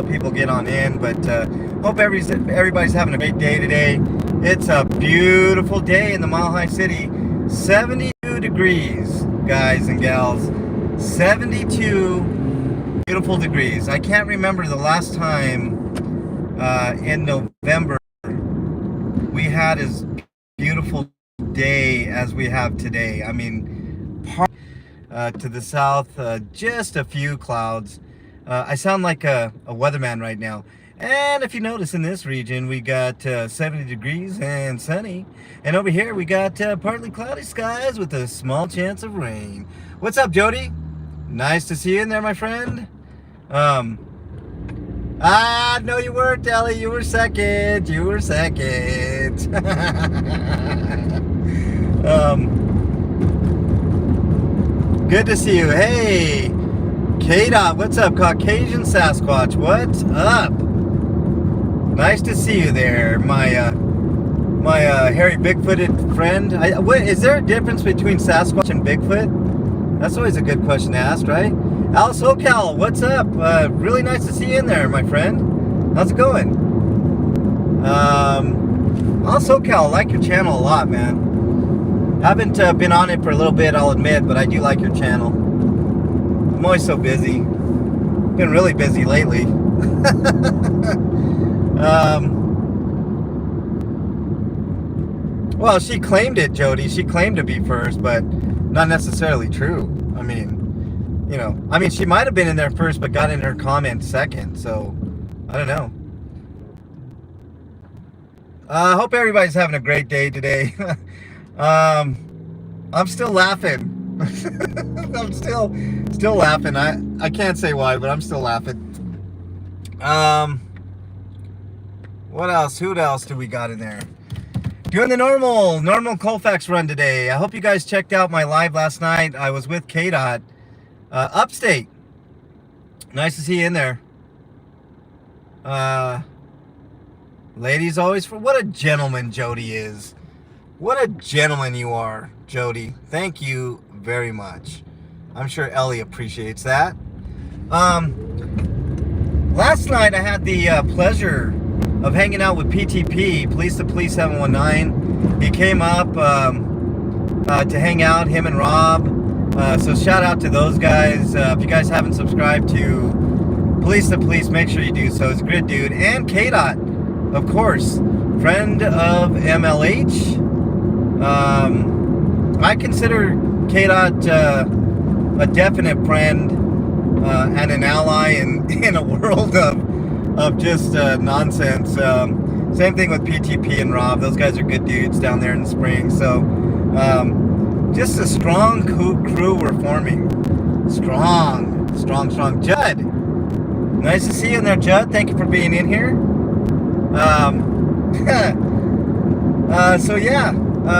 people get on in, but hope everybody's having a great day today. It's a beautiful day in the Mile High City. 72 degrees, guys and gals. 72 beautiful degrees. I can't remember the last time in November we had as beautiful day as we have today. I mean, to the south, just a few clouds. I sound like a weatherman right now. And if you notice, in this region, we got 70 degrees and sunny. And over here, we got partly cloudy skies with a small chance of rain. What's up, Jody? Nice to see you in there, my friend. No, you weren't, Ellie. You were second. You were second. Good to see you. Hey, K-Dot, what's up? Caucasian Sasquatch, what's up? Nice to see you there, my hairy Bigfooted friend. Is there a difference between Sasquatch and Bigfoot? That's always a good question to ask, right? Alice Ocal, what's up? Really nice to see you in there, my friend. How's it going? Alice Ocal, I like your channel a lot, man. Haven't been on it for a little bit, I'll admit, but I do like your channel. I'm always so busy. Been really busy lately. Well, she claimed it, Jody. She claimed to be first, but not necessarily true. I mean, you know, she might have been in there first, but got in her comment second. So, I don't know. Hope everybody's having a great day today. I'm still laughing. I'm still laughing. I can't say why, but I'm still laughing. What else? Who else do we got in there? Doing the normal Colfax run today. I hope you guys checked out my live last night. I was with K-Dot, upstate. Nice to see you in there. Ladies always for what a gentleman Jody is. What a gentleman you are, Jody. Thank you very much. I'm sure Ellie appreciates that. Last night I had the pleasure of hanging out with PTP, Police to Police 719. He came up to hang out, him and Rob. So shout out to those guys. If you guys haven't subscribed to Police to Police, make sure you do so. He's a good dude. And K-Dot, of course, friend of MLH. I consider K-Dot a definite friend and an ally in a world of just nonsense. Same thing with PTP and Rob. Those guys are good dudes down there in the spring. So just a strong crew we're forming. Strong. Judd, nice to see you in there, Judd. Thank you for being in here. So yeah,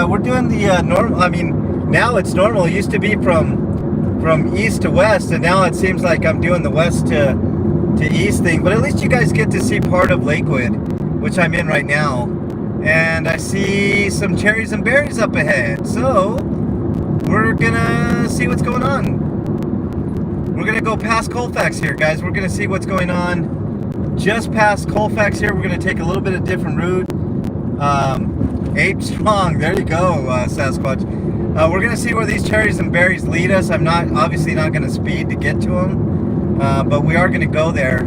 we're doing the normal. I mean, now it's normal. It used to be from east to west, and now it seems like I'm doing the west to east thing. But at least you guys get to see part of Lakewood, which I'm in right now. And I see some cherries and berries up ahead. So we're gonna see what's going on. We're gonna go past Colfax here, guys. We're gonna see what's going on just past Colfax here. We're gonna take a little bit of different route. 8 strong, there you go, Sasquatch. We're gonna see where these cherries and berries lead us. I'm obviously not gonna speed to get to them, but we are gonna go there.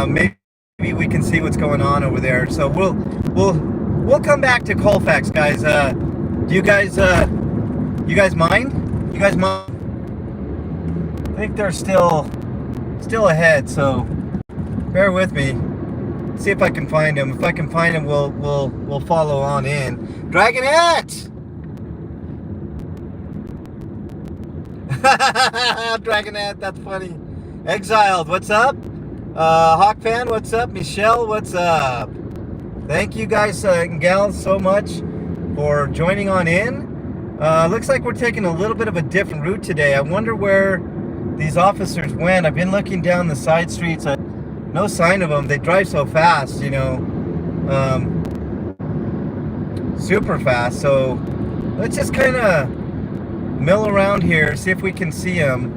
Maybe we can see what's going on over there. So we'll come back to Colfax, guys. Do you guys mind? You guys mind? I think they're still ahead, so bear with me. See if I can find him. If I can find him, we'll follow on in. Dragonette! Dragonette, that's funny. Exiled, what's up? Hawk Fan, what's up? Michelle, what's up? Thank you guys and gals so much for joining on in. Looks like we're taking a little bit of a different route today. I wonder where these officers went. I've been looking down the side streets. No sign of them. They drive so fast, you know, super fast. So let's just kind of mill around here, see if we can see them.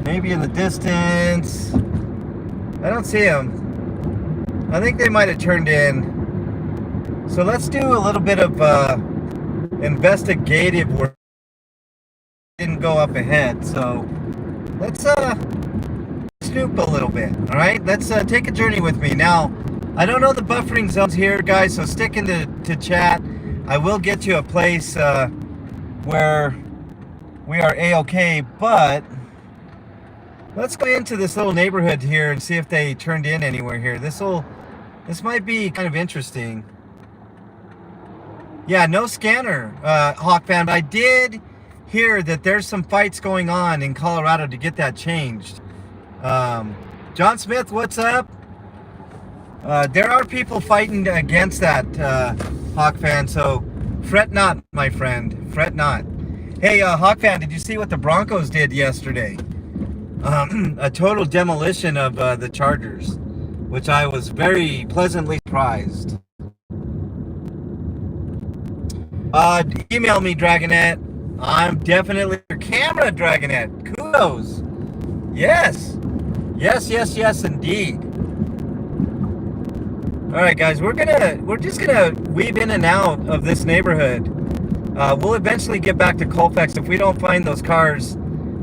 Maybe in the distance. I don't see them. I think they might have turned in. So let's do a little bit of investigative work. Didn't go up ahead, so let's snoop a little bit. All right, let's take a journey with me. Now, I don't know the buffering zones here, guys, so stick into chat. I will get you a place where we are A-OK, but let's go into this little neighborhood here and see if they turned in anywhere here. This might be kind of interesting. Yeah, no scanner, Hawk fan, but I did hear that there's some fights going on in Colorado to get that changed. John Smith, what's up? There are people fighting against that, Hawk fan, so fret not, my friend, fret not. Hey, Hawk fan, did you see what the Broncos did yesterday? A total demolition of the Chargers, which I was very pleasantly surprised. Email me, Dragonette. I'm definitely your camera, Dragonette. Kudos. Yes. Yes, indeed. All right, guys, we're just gonna weave in and out of this neighborhood. We'll eventually get back to Colfax. If we don't find those cars,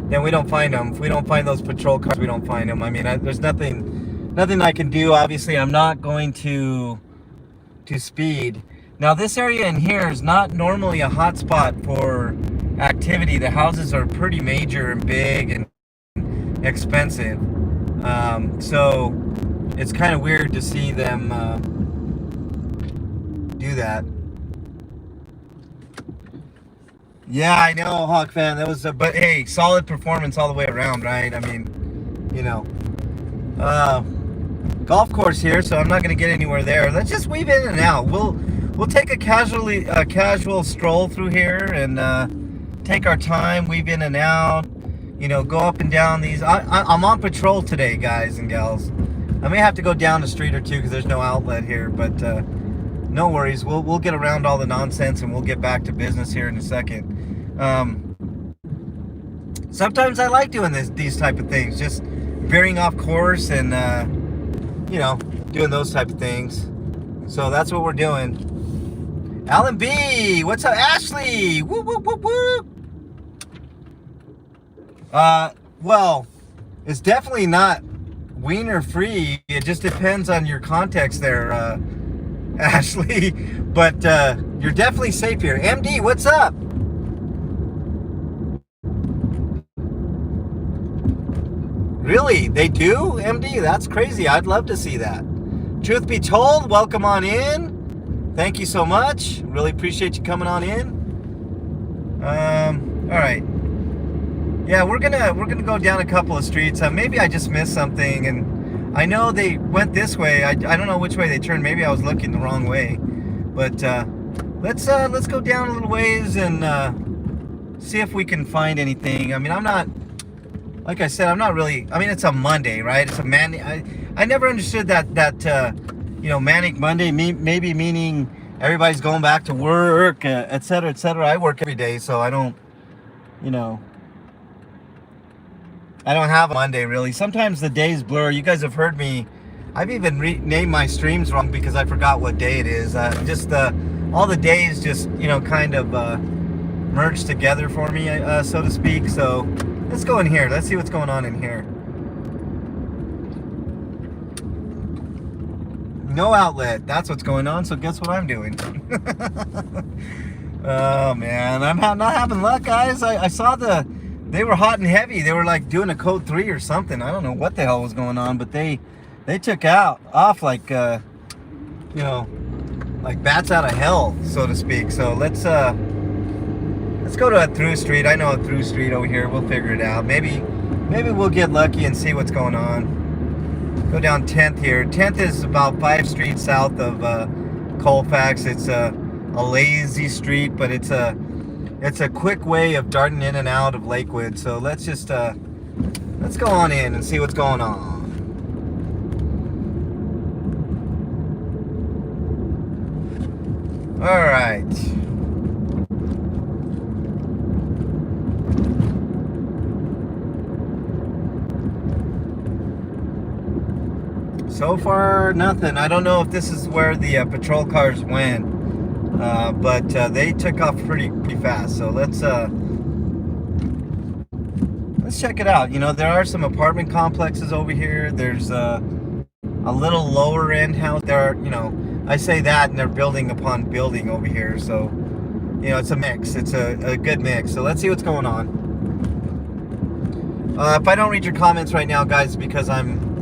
then we don't find them. If we don't find those patrol cars, we don't find them. I mean, there's nothing I can do. Obviously, I'm not going to speed. Now, this area in here is not normally a hot spot for activity. The houses are pretty major and big and expensive. So it's kind of weird to see them do that. Yeah, I know, Hawk fan. That was but hey, solid performance all the way around, right? I mean, you know, golf course here, so I'm not going to get anywhere there. Let's just weave in and out. We'll take a casual stroll through here and take our time, weave in and out. You know, go up and down these. I'm on patrol today, guys and gals. I may have to go down a street or two because there's no outlet here, but no worries. We'll get around all the nonsense and we'll get back to business here in a second. Sometimes I like doing these type of things, just veering off course and you know, doing those type of things. So that's what we're doing. Alan B, what's up, Ashley? Woo woo woo woo. Well, it's definitely not wiener free. It just depends on your context there, Ashley. But you're definitely safe here. MD, what's up? Really? They do? MD, that's crazy. I'd love to see that. Truth be told, welcome on in. Thank you so much. Really appreciate you coming on in. All right. Yeah, we're gonna go down a couple of streets. Maybe I just missed something, and I know they went this way. I don't know which way they turned. Maybe I was looking the wrong way. But let's go down a little ways and see if we can find anything. I mean, I'm not, like I said, I'm not really. I mean, it's a Monday, right? It's a I never understood that you know, Manic Monday maybe meaning everybody's going back to work, et cetera, et cetera. I work every day, so I don't, you know. I don't have a Monday, really. Sometimes the days blur. You guys have heard me. I've even named my streams wrong because I forgot what day it is. Just all the days just, you know, kind of merged together for me, so to speak. So let's go in here. Let's see what's going on in here. No outlet. That's what's going on. So guess what I'm doing? Oh, man. I'm not having luck, guys. I saw they were hot and heavy. They were like doing a code 3 or something. I don't know what the hell was going on, but they took off like you know, like bats out of hell, so to speak. So let's go to a through street. I know a through street over here. We'll figure it out. Maybe we'll get lucky and see what's going on. Go down 10th here. 10th is about 5 streets south of Colfax. It's a lazy street, but it's a quick way of darting in and out of Lakewood. So let's just let's go on in and see what's going on. All right. So far, nothing. I don't know if this is where the patrol cars went, but they took off pretty fast. So let's check it out. You know, there are some apartment complexes over here. There's a little lower end house. There are, you know, I say that, and they're building upon building over here. So, you know, it's a mix. It's a good mix. So let's see what's going on. If I don't read your comments right now, guys, because I'm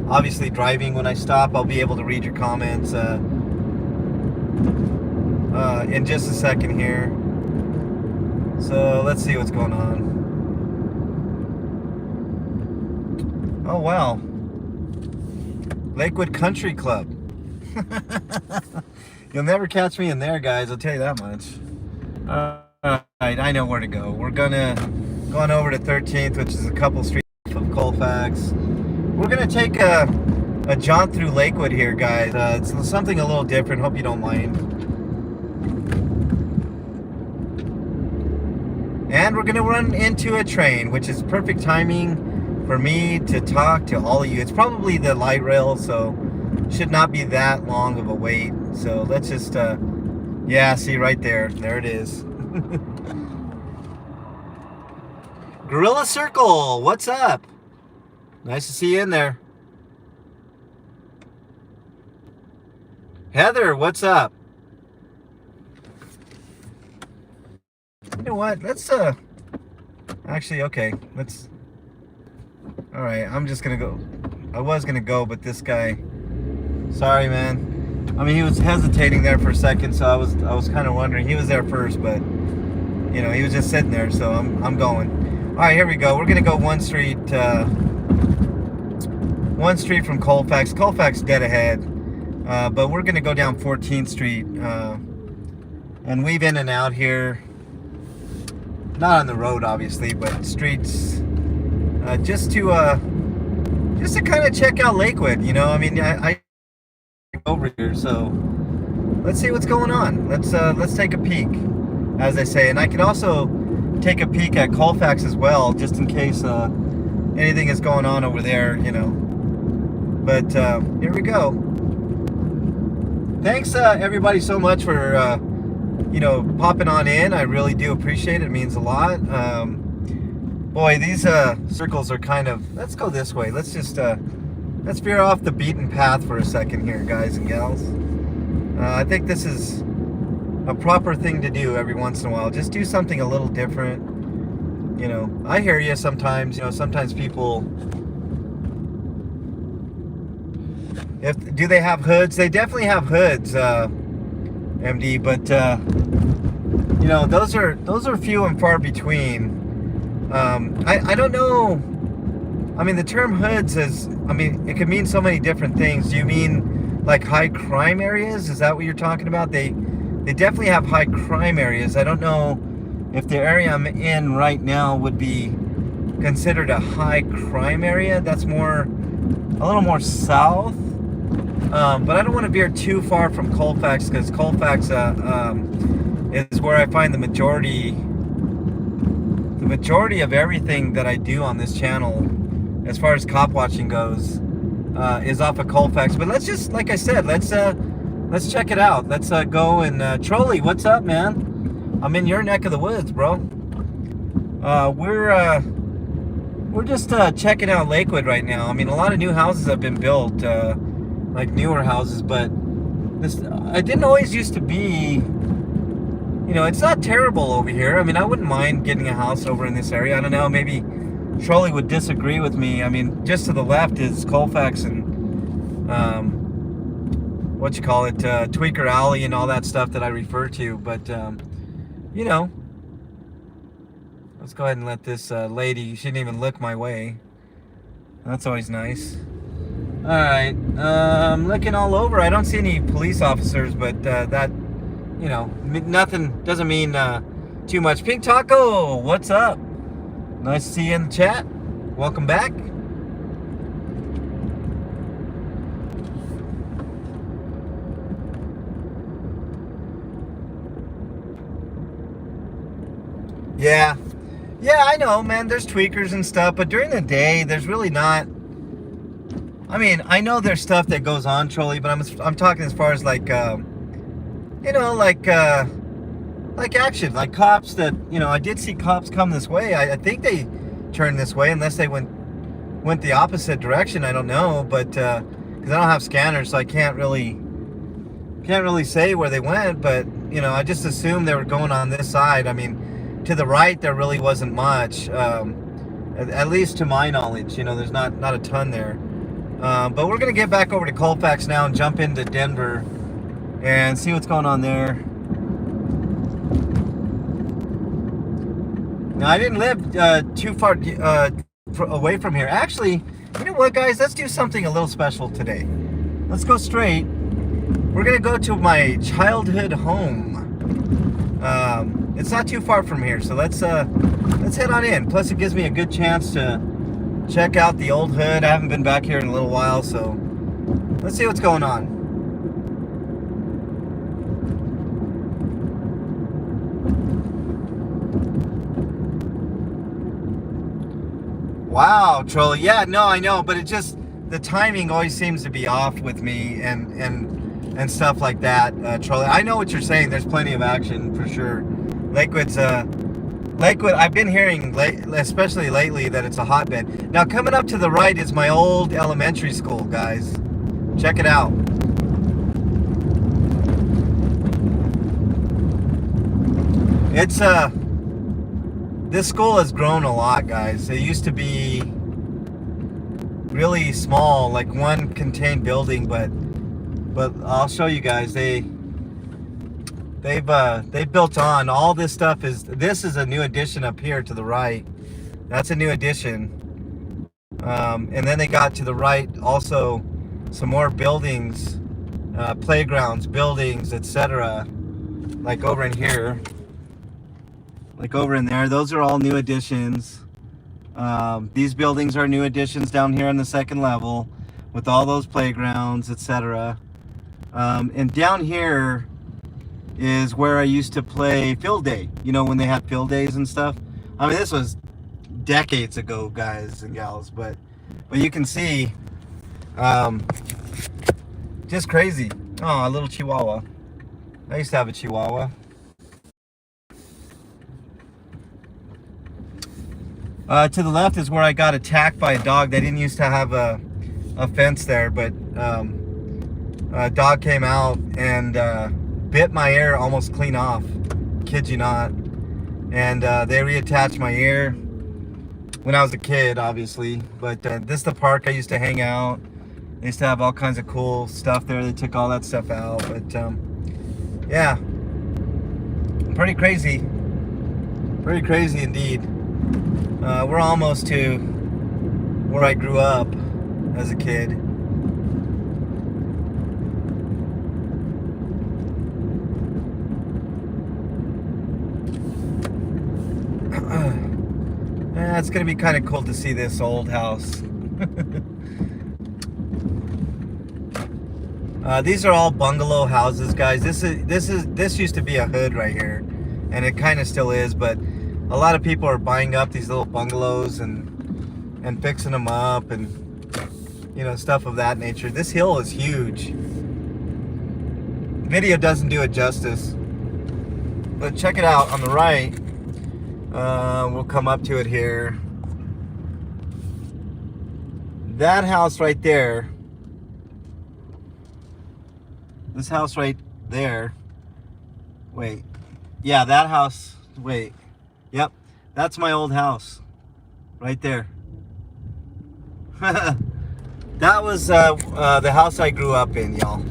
obviously driving. When I stop, I'll be able to read your comments in just a second here. So let's see what's going on. Oh, wow. Lakewood Country Club. You'll never catch me in there, guys. I'll tell you that much. All right, I know where to go. We're going on over to 13th, which is a couple streets of Colfax. We're gonna take a jaunt through Lakewood here, guys. It's something a little different. Hope you don't mind. And we're gonna run into a train, which is perfect timing for me to talk to all of you. It's probably the light rail, so should not be that long of a wait. So let's just, yeah, see right there. There it is. Gorilla Circle, what's up? Nice to see you in there. Heather, what's up? You know what? Let's actually, okay, let's. All right, I'm just gonna go. I was gonna go, but this guy. Sorry, man. I mean, he was hesitating there for a second, so I was kind of wondering. He was there first, but you know, he was just sitting there, so I'm going. All right, here we go. We're gonna go one street from Colfax. Colfax dead ahead, but we're gonna go down 14th Street and weave in and out here. Not on the road, obviously, but streets, just to kind of check out Lakewood. You know, I mean, I over here, so let's see what's going on. Let's take a peek, as I say, and I can also take a peek at Colfax as well, just in case anything is going on over there, you know. But here we go. Thanks everybody so much for you know, popping on in. I really do appreciate it. It means a lot. Boy, these circles are kind of, let's go this way. Let's just let's veer off the beaten path for a second here, guys and gals. I think this is a proper thing to do every once in a while. Just do something a little different. You know, I hear you sometimes. You know, sometimes people, do they have hoods? They definitely have hoods, MD. But you know, those are few and far between. I don't know. I mean, the term hoods is, I mean, it could mean so many different things. Do you mean like high crime areas? Is that what you're talking about? They definitely have high crime areas. I don't know if the area I'm in right now would be considered a high crime area. That's more, a little more south. But I don't want to veer too far from Colfax, because Colfax is where I find the majority of everything that I do on this channel, as far as cop watching goes, is off of Colfax. But let's just, like I said, let's check it out. Let's go and Trolley, what's up, man? I'm in your neck of the woods, bro. We're just checking out Lakewood right now. I mean, a lot of new houses have been built, like newer houses, but this, I didn't always used to be, you know, it's not terrible over here. I mean, I wouldn't mind getting a house over in this area. I don't know, maybe Trolley would disagree with me. I mean, just to the left is Colfax and what you call it, Tweaker Alley and all that stuff that I refer to. But you know, let's go ahead and let this lady, she didn't even look my way. That's always nice. All right, looking all over. I don't see any police officers, but that, you know, nothing doesn't mean too much. Pink Taco, what's up? Nice to see you in the chat. Welcome back. Yeah, I know, man. There's tweakers and stuff, but during the day, there's really not. I mean, I know there's stuff that goes on, Trolley, but I'm talking as far as like, like action, like cops that, I did see cops come this way. I think they turned this way, unless they went the opposite direction. I don't know, but because I don't have scanners, so I can't really say where they went. But I just assumed they were going on this side. I mean, to the right there really wasn't much, at least to my knowledge. There's not a ton there. But we're gonna get back over to Colfax now and jump into Denver and see what's going on there. Now, I didn't live too far away from here. Actually, you know what, guys? Let's do something a little special today. Let's go straight. We're gonna go to my childhood home. It's not too far from here, so let's head on in. Plus, it gives me a good chance to check out the old hood. I haven't been back here in a little while, so let's see what's going on. Wow, Trolley. Yeah, no, I know, but it just, the timing always seems to be off with me and stuff like that, Trolley. I know what you're saying. There's plenty of action for sure. Lakewood, I've been hearing, especially lately, that it's a hotbed. Now, coming up to the right is my old elementary school, guys. Check it out. It's, this school has grown a lot, guys. It used to be really small, like one contained building, but I'll show you guys. They've built on. All this stuff this is a new addition up here to the right. That's a new addition. And then they got to the right also some more buildings, playgrounds, buildings, etc. Like over in here. Like over in there. Those are all new additions. These buildings are new additions down here on the second level with all those playgrounds, etc. And down here is where I used to play field day. When they had field days and stuff. I mean, this was decades ago, guys and gals, but you can see, just crazy. Oh, a little Chihuahua. I used to have a Chihuahua. To the left is where I got attacked by a dog. They didn't used to have a fence there, but a dog came out and bit my ear almost clean off. Kid you not. And they reattached my ear when I was a kid, obviously. But this is the park I used to hang out. They used to have all kinds of cool stuff there. They took all that stuff out. But yeah, pretty crazy. Pretty crazy indeed. We're almost to where I grew up as a kid. It's gonna be kind of cool to see this old house. These are all bungalow houses, guys. This used to be a hood right here, and it kind of still is, but a lot of people are buying up these little bungalows and fixing them up and stuff of that nature. This hill is huge. Video doesn't do it justice, but check it out on the right. We'll come up to it here. That house right there, this house right there, wait, yeah, that house, wait, yep, that's my old house right there. That was the house I grew up in, y'all.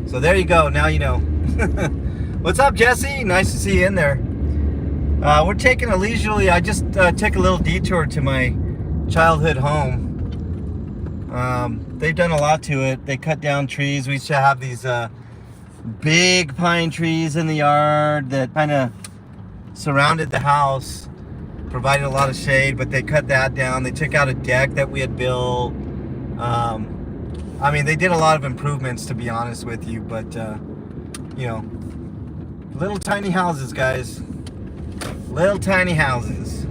So there you go, now you know. What's up, Jesse? Nice to see you in there. We're taking a leisurely, I just took a little detour to my childhood home. They've done a lot to it. They cut down trees. We used to have these big pine trees in the yard that kind of surrounded the house, provided a lot of shade, but they cut that down. They took out a deck that we had built. I mean, they did a lot of improvements, to be honest with you, but little tiny houses, guys. Little tiny houses.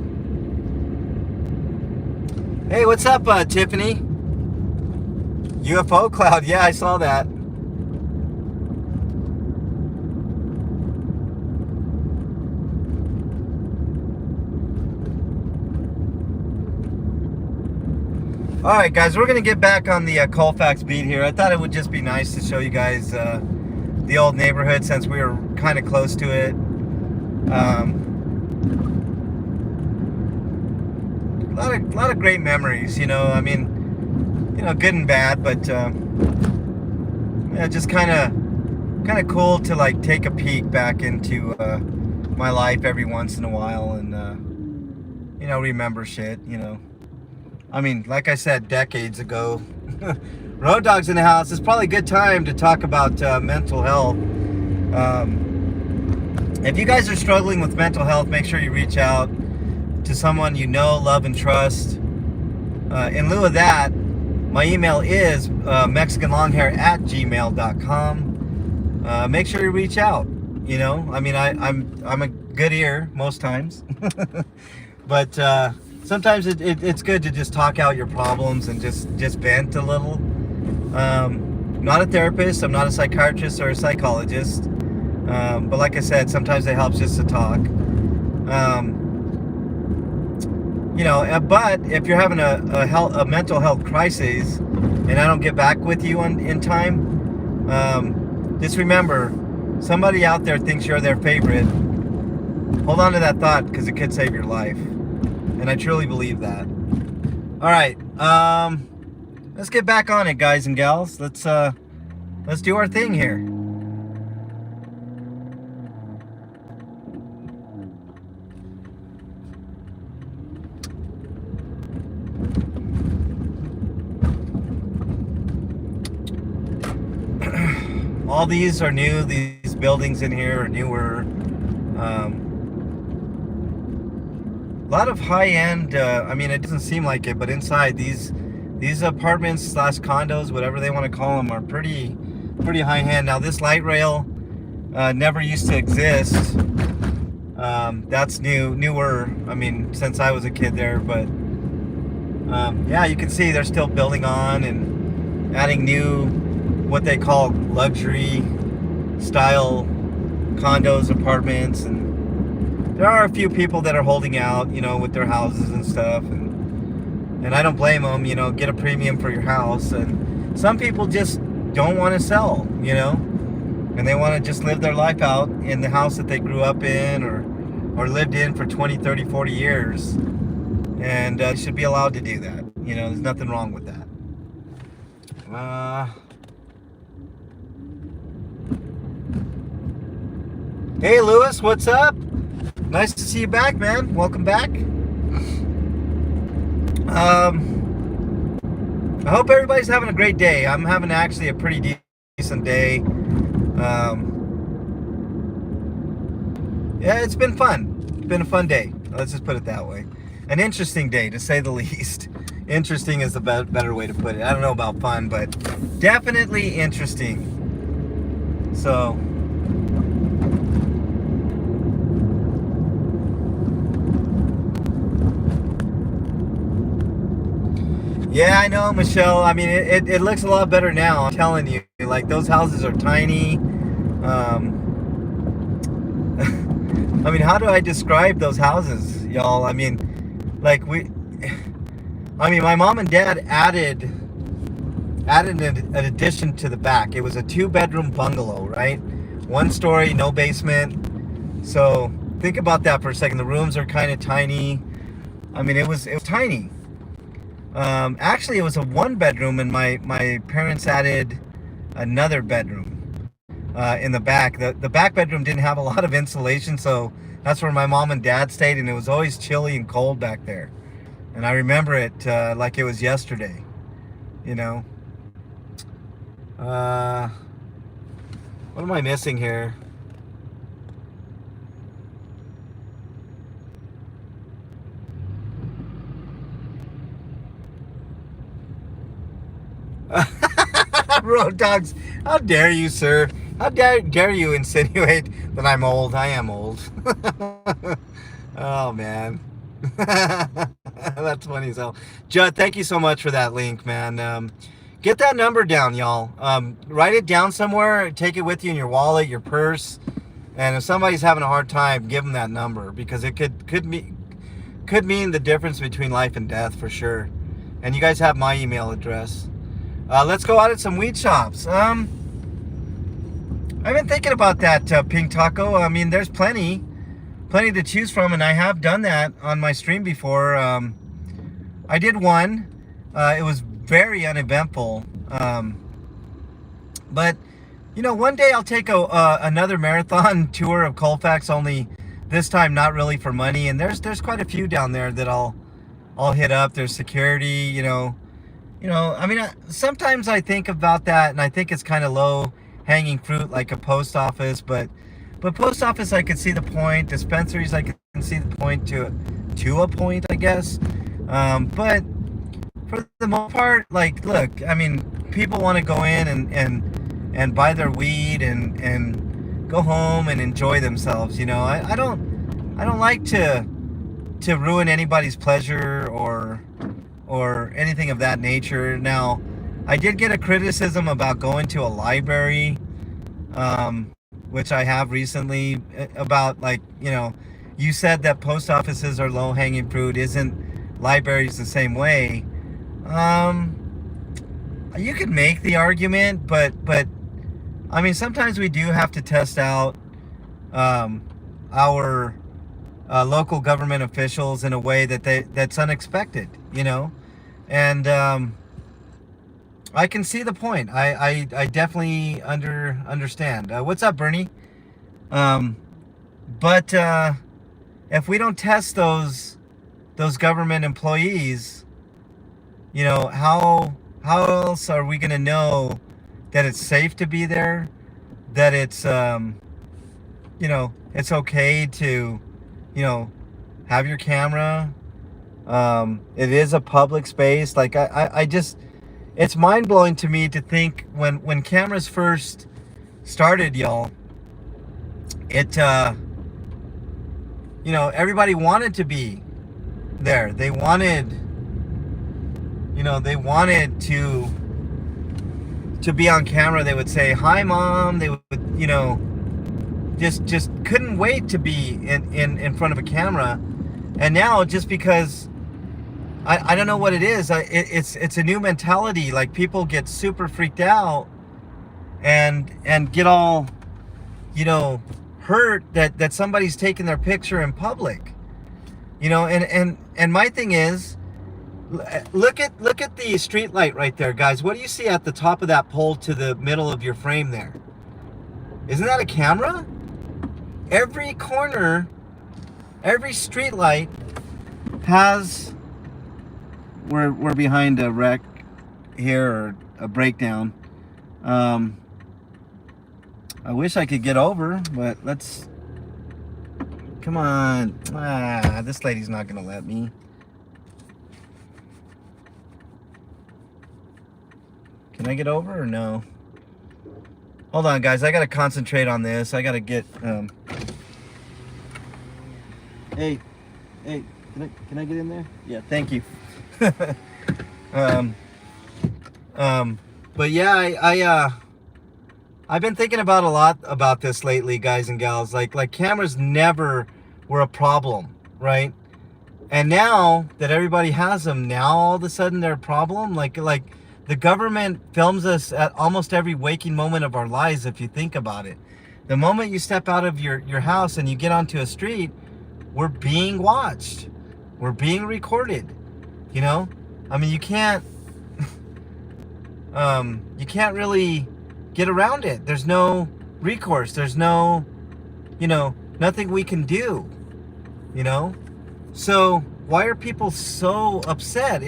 Hey, what's up, Tiffany? UFO cloud. Yeah, I saw that. All right, guys, we're going to get back on the Colfax beat here. I thought it would just be nice to show you guys the old neighborhood since we were kind of close to it. A lot of great memories, you know. I mean, you know, good and bad, but yeah, just kind of cool to like take a peek back into my life every once in a while and you know, remember shit, you know. I mean, like I said, decades ago. Road Dog's in the house. It's probably a good time to talk about mental health. If you guys are struggling with mental health, make sure you reach out to someone you know, love, and trust. In lieu of that, my email is mexicanlonghair@gmail.com. Make sure you reach out. You know, I mean, I'm a good ear most times, but sometimes it's good to just talk out your problems and just vent a little. Not a therapist. I'm not a psychiatrist or a psychologist. But like I said, sometimes it helps just to talk. You know, but if you're having a mental health crisis and I don't get back with you in time, just remember, somebody out there thinks you're their favorite. Hold on to that thought because it could save your life. And I truly believe that. All right, let's get back on it, guys and gals. Let's do our thing here. All these are new. These buildings in here are newer. A lot of high-end. I mean, it doesn't seem like it, but inside these apartments / condos, whatever they want to call them, are pretty high-end. Now, this light rail never used to exist. That's newer. I mean, since I was a kid there, but yeah, you can see they're still building on and adding new, what they call luxury style condos, apartments, and there are a few people that are holding out, you know, with their houses and stuff, and I don't blame them. You know, get a premium for your house, and some people just don't want to sell, you know, and they want to just live their life out in the house that they grew up in or lived in for 20, 30, 40 years, and you should be allowed to do that. You know, there's nothing wrong with that. Hey Lewis, what's up? Nice to see you back, man. Welcome back. I hope everybody's having a great day. I'm having actually a pretty decent day. Yeah, it's been fun. It's been a fun day. Let's just put it that way. An interesting day, to say the least. Interesting is the better way to put it. I don't know about fun, but definitely interesting. So... yeah, I know, Michelle. I mean, it looks a lot better now. I'm telling you, like, those houses are tiny. I mean, how do I describe those houses, y'all? I mean, like my mom and dad added an addition to the back. It was a 2-bedroom bungalow, right? 1 story, no basement. So think about that for a second. The rooms are kind of tiny. I mean, it was tiny. Actually, it was a 1-bedroom, and my parents added another bedroom in the back. The back bedroom didn't have a lot of insulation, so that's where my mom and dad stayed, and it was always chilly and cold back there. And I remember it like it was yesterday, you know. What am I missing here? Road Dogs, how dare you, sir? How dare you insinuate that I'm old? I am old. Oh, man. That's funny as hell. Judd, thank you so much for that link, man. Get that number down, y'all. Write it down somewhere. Take it with you in your wallet, your purse. And if somebody's having a hard time, give them that number, because it could mean the difference between life and death for sure. And you guys have my email address. Let's go out at some weed shops. I've been thinking about that pink taco. I mean, there's plenty to choose from, and I have done that on my stream before. I did one. It was very uneventful. But one day I'll take another marathon tour of Colfax. Only this time not really for money. And there's quite a few down there that I'll hit up. There's security. I mean, sometimes I think about that, and I think it's kind of low hanging fruit, like a post office. But post office, I could see the point. Dispensaries, I can see the point to a point, I guess. But for the most part, like, look, I mean, people want to go in and buy their weed and go home and enjoy themselves. I don't like to ruin anybody's pleasure or anything of that nature. Now, I did get a criticism about going to a library, which I have recently, about, like, you said that post offices are low-hanging fruit. Isn't libraries the same way? You could make the argument, but I mean, sometimes we do have to test out our local government officials in a way that's unexpected, and I can see the point. I definitely understand. What's up, Bernie? But if we don't test those government employees, how else are we going to know that it's safe to be there, that it's it's okay to have your camera? It is a public space. Like, I just, it's mind-blowing to me to think when cameras first started, y'all, it everybody wanted to be there. They wanted to be on camera. They would say, "Hi, Mom." They would, just couldn't wait to be in front of a camera. And now, just because I don't know what it is, it's a new mentality. Like, people get super freaked out and get all hurt that somebody's taking their picture in public. And my thing is, look at the street light right there, guys. What do you see at the top of that pole to the middle of your frame there? Isn't that a camera? Every corner, every street light has... We're behind a wreck here, or a breakdown. I wish I could get over, but let's... Come on. This lady's not gonna let me. Can I get over or no? Hold on, guys. I gotta concentrate on this. I gotta get... Hey, can I get in there? Yeah, thank you. But yeah, I've been thinking about a lot about this lately, guys and gals. Like cameras never were a problem, right? And now that everybody has them, now all of a sudden they're a problem. Like the government films us at almost every waking moment of our lives, if you think about it. The moment you step out of your house and you get onto a street, we're being watched. We're being recorded. I mean, you can't really get around it. There's no recourse. There's no, nothing we can do, So why are people so upset?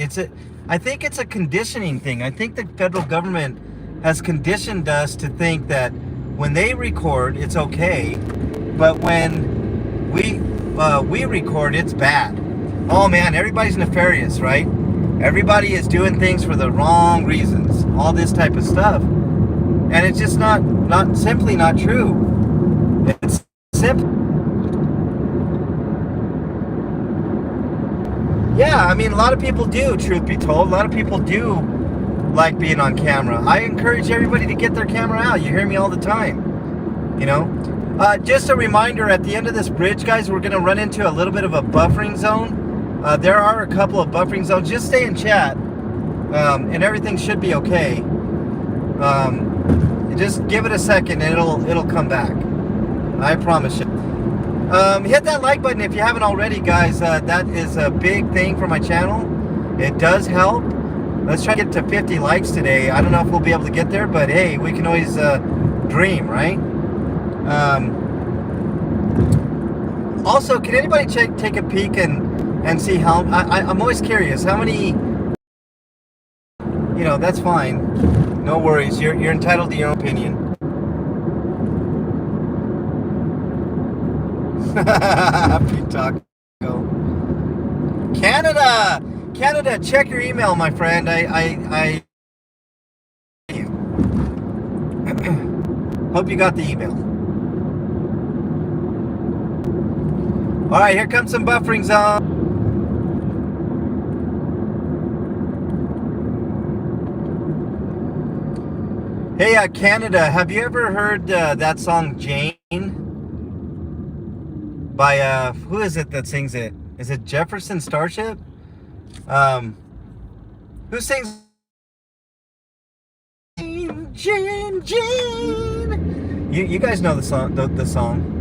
I think it's a conditioning thing. I think the federal government has conditioned us to think that when they record, it's okay, but when we record, it's bad. Oh man, everybody's nefarious, right? Everybody is doing things for the wrong reasons. All this type of stuff. And it's just simply not true. It's simple. Yeah, I mean, a lot of people do, truth be told. A lot of people do like being on camera. I encourage everybody to get their camera out. You hear me all the time, you know. Just a reminder, at the end of this bridge, guys, we're going to run into a little bit of a buffering zone. There are a couple of buffering zones. Just stay in chat, and everything should be okay. Just give it a second and it'll come back. I promise you. Hit that like button if you haven't already, guys. That is a big thing for my channel. It does help. Let's try to get to 50 likes today. I don't know if we'll be able to get there, but hey, we can always dream, right? Also, can anybody take a peek and see how... I'm always curious. How many... You know, that's fine. No worries. You're entitled to your own opinion. Pete Taco. Canada, check your email, my friend. I hope you got the email. All right, here comes some buffering zone. Hey, Canada, have you ever heard that song Jane? By, who is it that sings it? Is it Jefferson Starship? Who sings Jane? You guys know the song, the song.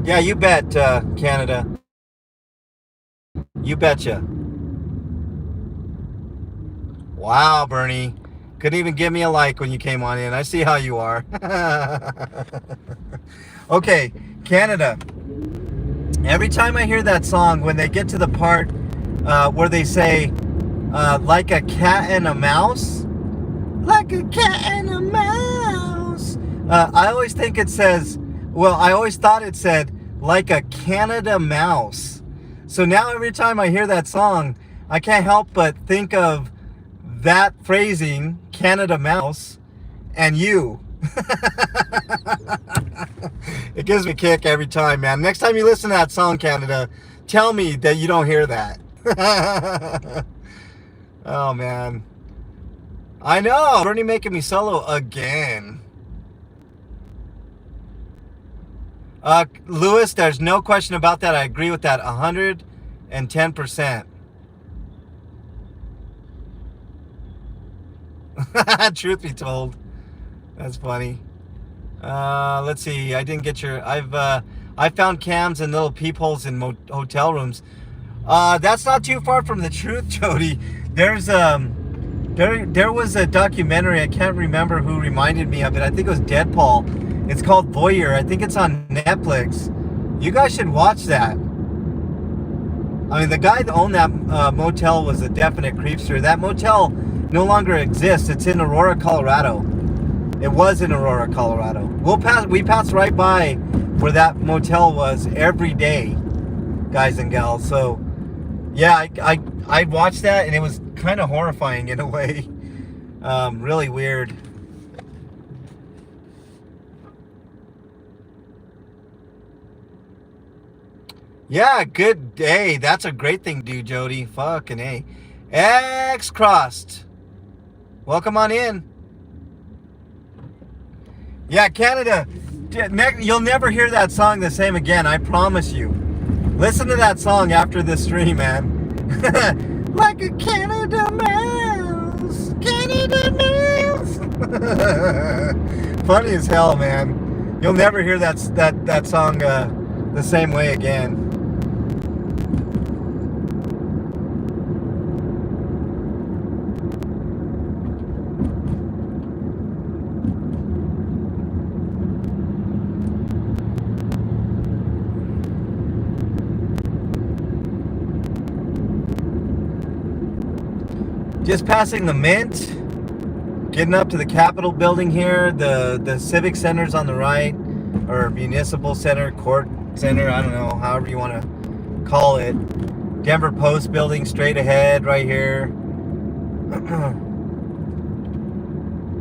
Yeah, you bet, Canada. You betcha. Wow, Bernie. Couldn't even give me a like when you came on in. I see how you are. Okay, Canada. Every time I hear that song, when they get to the part where they say, like a cat and a mouse, like a cat and a mouse, I always think it says, well, I always thought it said, like a Canada mouse. So now every time I hear that song, I can't help but think of that phrasing, Canada mouse, and you. It gives me a kick every time, man. Next time you listen to that song, Canada, tell me that you don't hear that. Oh, man. I know. Bernie making me solo again. Lewis, there's no question about that. I agree with that 110%. Truth be told. That's funny. Let's see. I didn't get your... I found cams and little peepholes in hotel rooms. That's not too far from the truth, Jody. There's there was a documentary. I can't remember who reminded me of it. I think it was Deadpool. It's called Voyeur. I think it's on Netflix. You guys should watch that. I mean, the guy that owned that motel was a definite creepster. That motel no longer exists. It's in Aurora, Colorado. It was in Aurora, Colorado. We pass right by where that motel was every day, guys and gals. So, yeah, I watched that, and it was kind of horrifying in a way. Really weird. Yeah, good day. That's a great thing to do, Jody. Fucking A. X crossed. Welcome on in. Yeah, Canada. You'll never hear that song the same again. I promise you. Listen to that song after this stream, man. Like a Canada mouse. Canada mouse. Funny as hell, man. You'll never hear that song the same way again. Just passing the Mint, getting up to the Capitol building here. The Civic Center's on the right, or Municipal Center, Court Center, I don't know, however you want to call it. Denver Post building straight ahead right here.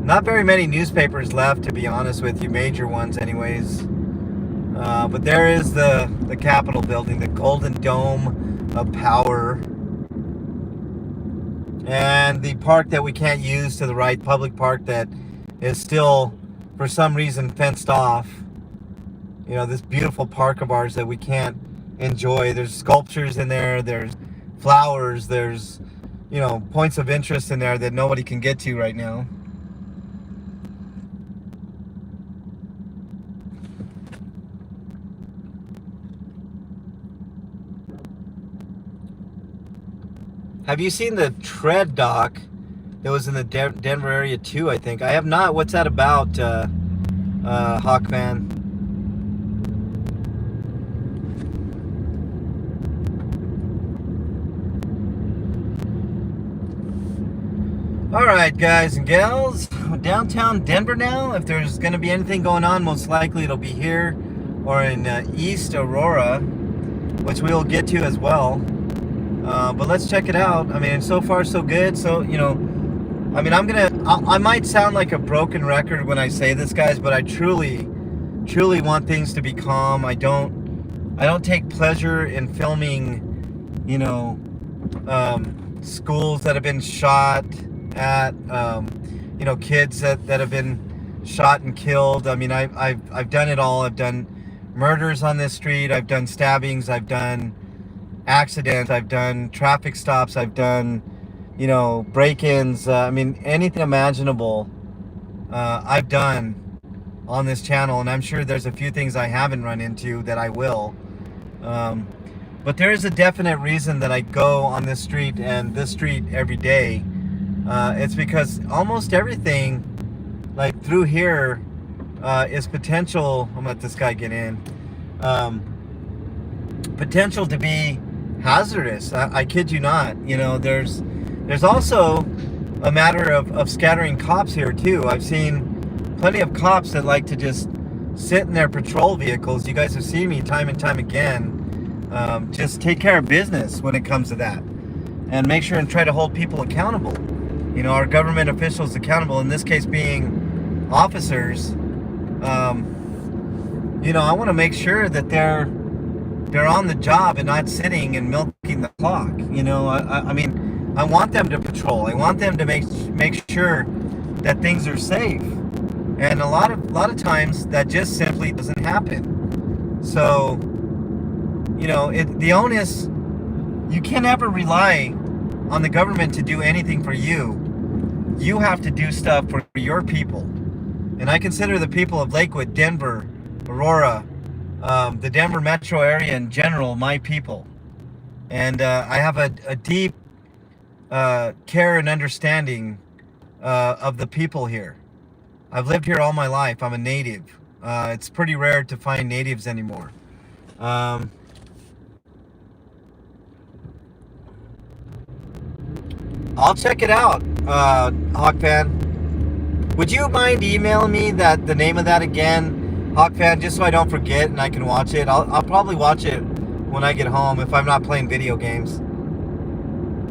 Not very many newspapers left, to be honest with you, major ones anyways. But there is the Capitol building, the Golden Dome of Power. and the park that we can't use to the right, public park that is still for some reason fenced off. You know, this beautiful park of ours that we can't enjoy. There's sculptures in there, there's flowers, there's, you know, points of interest in there that nobody can get to right now. Have you seen the Tread doc that was in the Denver area too, I think? I have not. What's that about, Hawk fan? All right, guys and gals, downtown Denver now. If there's going to be anything going on, most likely it'll be here or in East Aurora, which we'll get to as well. But let's check it out. I mean, so far so good. So, you know, I mean, I might sound like a broken record when I say this, guys, but I truly want things to be calm. I don't take pleasure in filming, you know, schools that have been shot at, you know, kids that have been shot and killed. I mean, I've done it all. I've done murders on this street. I've done stabbings. I've done accidents. I've done traffic stops. I've done, you know, break-ins. I mean, anything imaginable I've done on this channel, and I'm sure there's a few things I haven't run into that I will. But there is a definite reason that I go on this street and this street every day. It's because almost everything, like through here, is potential. I'm gonna let this guy get in. Potential to be hazardous. I kid you not. You know, there's also a matter of scattering cops here too. I've seen plenty of cops that like to just sit in their patrol vehicles. You guys have seen me time and time again. Just take care of business when it comes to that, and make sure and try to hold people accountable. You know, our government officials accountable. In this case, being officers. You know, I want to make sure that they're on the job and not sitting and milking the clock. You know, I mean, I want them to patrol. I want them to make sure that things are safe. And a lot of times that just simply doesn't happen. So, you know, the onus, you can never rely on the government to do anything for you. You have to do stuff for your people. And I consider the people of Lakewood, Denver, Aurora, the Denver metro area in general, my people. And I have a deep care and understanding of the people here. I've lived here all my life. I'm a native. It's pretty rare to find natives anymore. I'll check it out, Hawk fan. Would you mind emailing me the name of that again, Hawk fan, just so I don't forget and I can watch it? I'll probably watch it when I get home if I'm not playing video games.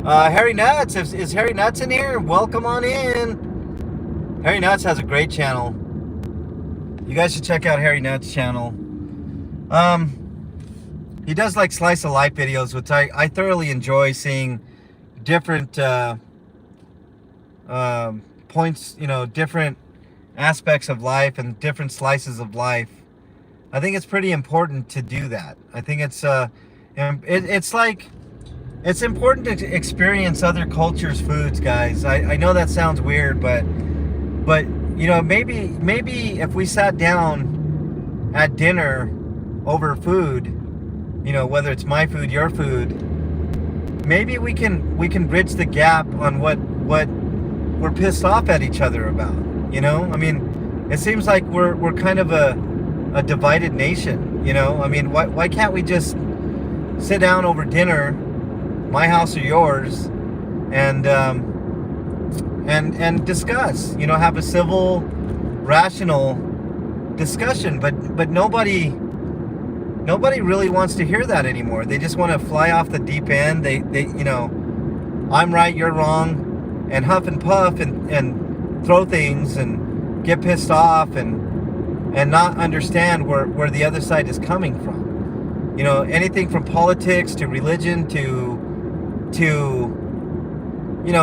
Harry Nuts, is Harry Nuts in here? Welcome on in. Harry Nuts has a great channel. You guys should check out Harry Nuts' channel. He does like slice of life videos, which I thoroughly enjoy seeing different points, you know, different aspects of life and different slices of life. I think it's pretty important to do that. I think it's it's important to experience other cultures' foods, guys. I know that sounds weird, but you know, maybe if we sat down at dinner over food, you know, whether it's my food, your food, maybe we can bridge the gap on what we're pissed off at each other about. You know, I mean, it seems like we're kind of a divided nation. You know, I mean, why can't we just sit down over dinner, my house or yours, and discuss? You know, have a civil, rational discussion. But nobody really wants to hear that anymore. They just want to fly off the deep end. They you know, I'm right, you're wrong, and huff and puff and throw things and get pissed off and not understand where the other side is coming from. You know, anything from politics to religion to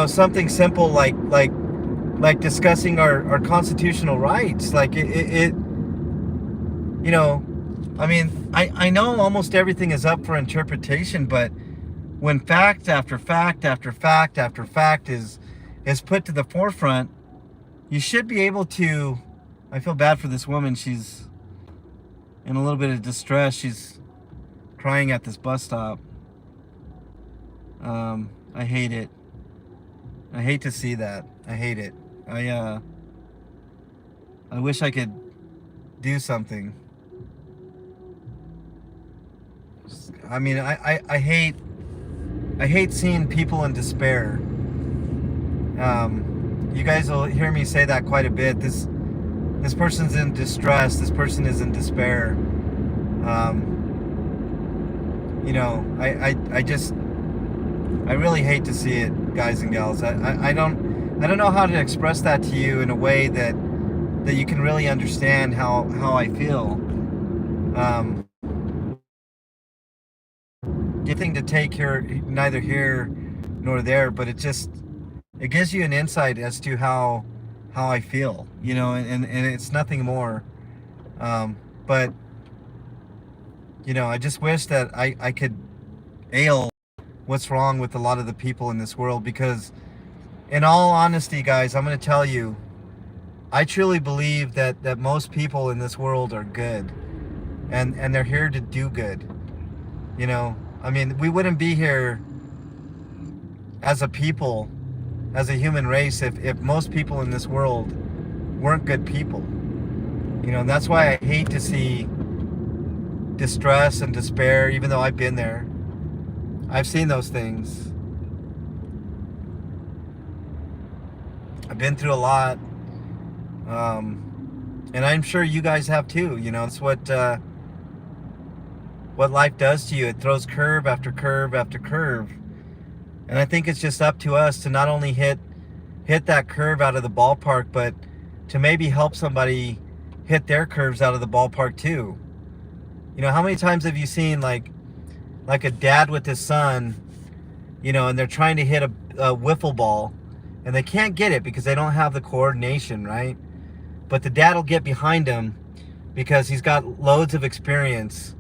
something simple like discussing our constitutional rights. Like it I mean, I know almost everything is up for interpretation, but when fact after fact after fact after fact is put to the forefront, you should be able to. I feel bad for this woman. She's in a little bit of distress. She's crying at this bus stop. I hate it. I hate to see that. I hate it. I wish I could do something. I mean, I hate seeing people in despair. You guys will hear me say that quite a bit. This person's in distress. This person is in despair. I really hate to see it, guys and gals. I don't know how to express that to you in a way that you can really understand how I feel. Thing to take here, neither here nor there, but it gives you an insight as to how I feel, and it's nothing more. But I just wish that I could what's wrong with a lot of the people in this world, because in all honesty, guys, I'm going to tell you, I truly believe that most people in this world are good, and they're here to do good. I mean, we wouldn't be here as a people, as a human race, if most people in this world weren't good people. That's why I hate to see distress and despair, even though I've been there. I've seen those things. I've been through a lot. And I'm sure you guys have too. It's what life does to you. It throws curve after curve after curve. And I think it's just up to us to not only hit that curve out of the ballpark, but to maybe help somebody hit their curves out of the ballpark too. How many times have you seen like a dad with his son, and they're trying to hit a wiffle ball, and they can't get it because they don't have the coordination, right? But the dad will get behind him because he's got loads of experience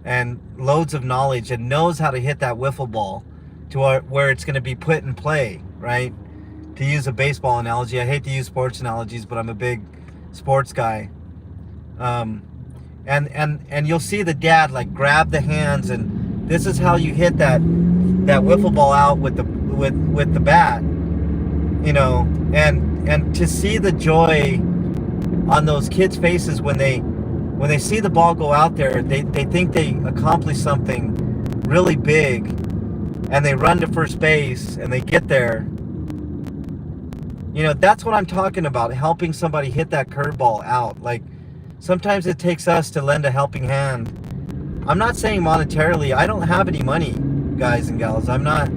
and loads of knowledge and knows how to hit that wiffle ball to where it's going to be put in play, right? To use a baseball analogy. I hate to use sports analogies, but I'm a big sports guy. And you'll see the dad like grab the hands, and this is how you hit that wiffle ball out with the bat, and to see the joy on those kids' faces when they see the ball go out there, they think they accomplished something really big, and they run to first base and they get there. That's what I'm talking about, helping somebody hit that curveball out. Like, sometimes it takes us to lend a helping hand. I'm not saying monetarily. I don't have any money, guys and gals. I'm not,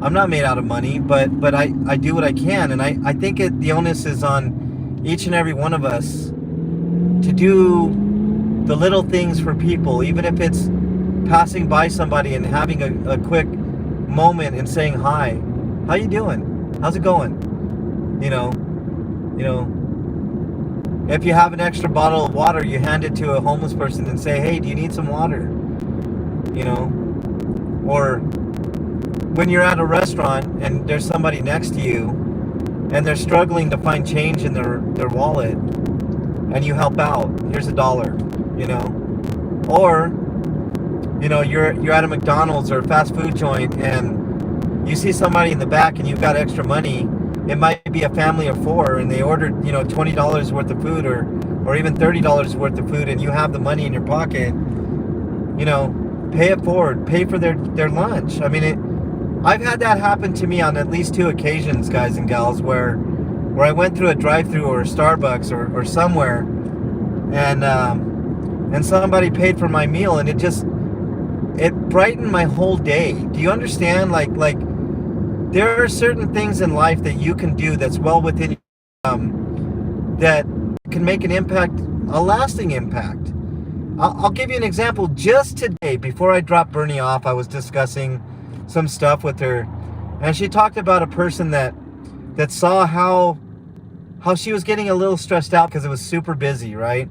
I'm not made out of money, but I do what I can. And I think the onus is on each and every one of us to do the little things for people, even if it's passing by somebody and having a quick moment and saying, hi, how you doing? How's it going? If you have an extra bottle of water, you hand it to a homeless person and say, hey, do you need some water? Or when you're at a restaurant and there's somebody next to you and they're struggling to find change in their wallet, and you help out, here's $1, Or, you're at a McDonald's or a fast food joint and you see somebody in the back and you've got extra money. It might be a family of 4 and they ordered, $20 worth of food or even $30 worth of food, and you have the money in your pocket, pay it forward, pay for their lunch. I mean, I've had that happen to me on at least 2 occasions, guys and gals, where I went through a drive-through or a Starbucks or somewhere, and somebody paid for my meal, and it brightened my whole day. Do you understand? Like there are certain things in life that you can do that's well within you, that can make an impact, a lasting impact. I'll give you an example. Just today, before I dropped Bernie off, I was discussing some stuff with her, and she talked about a person that saw how she was getting a little stressed out because it was super busy, right?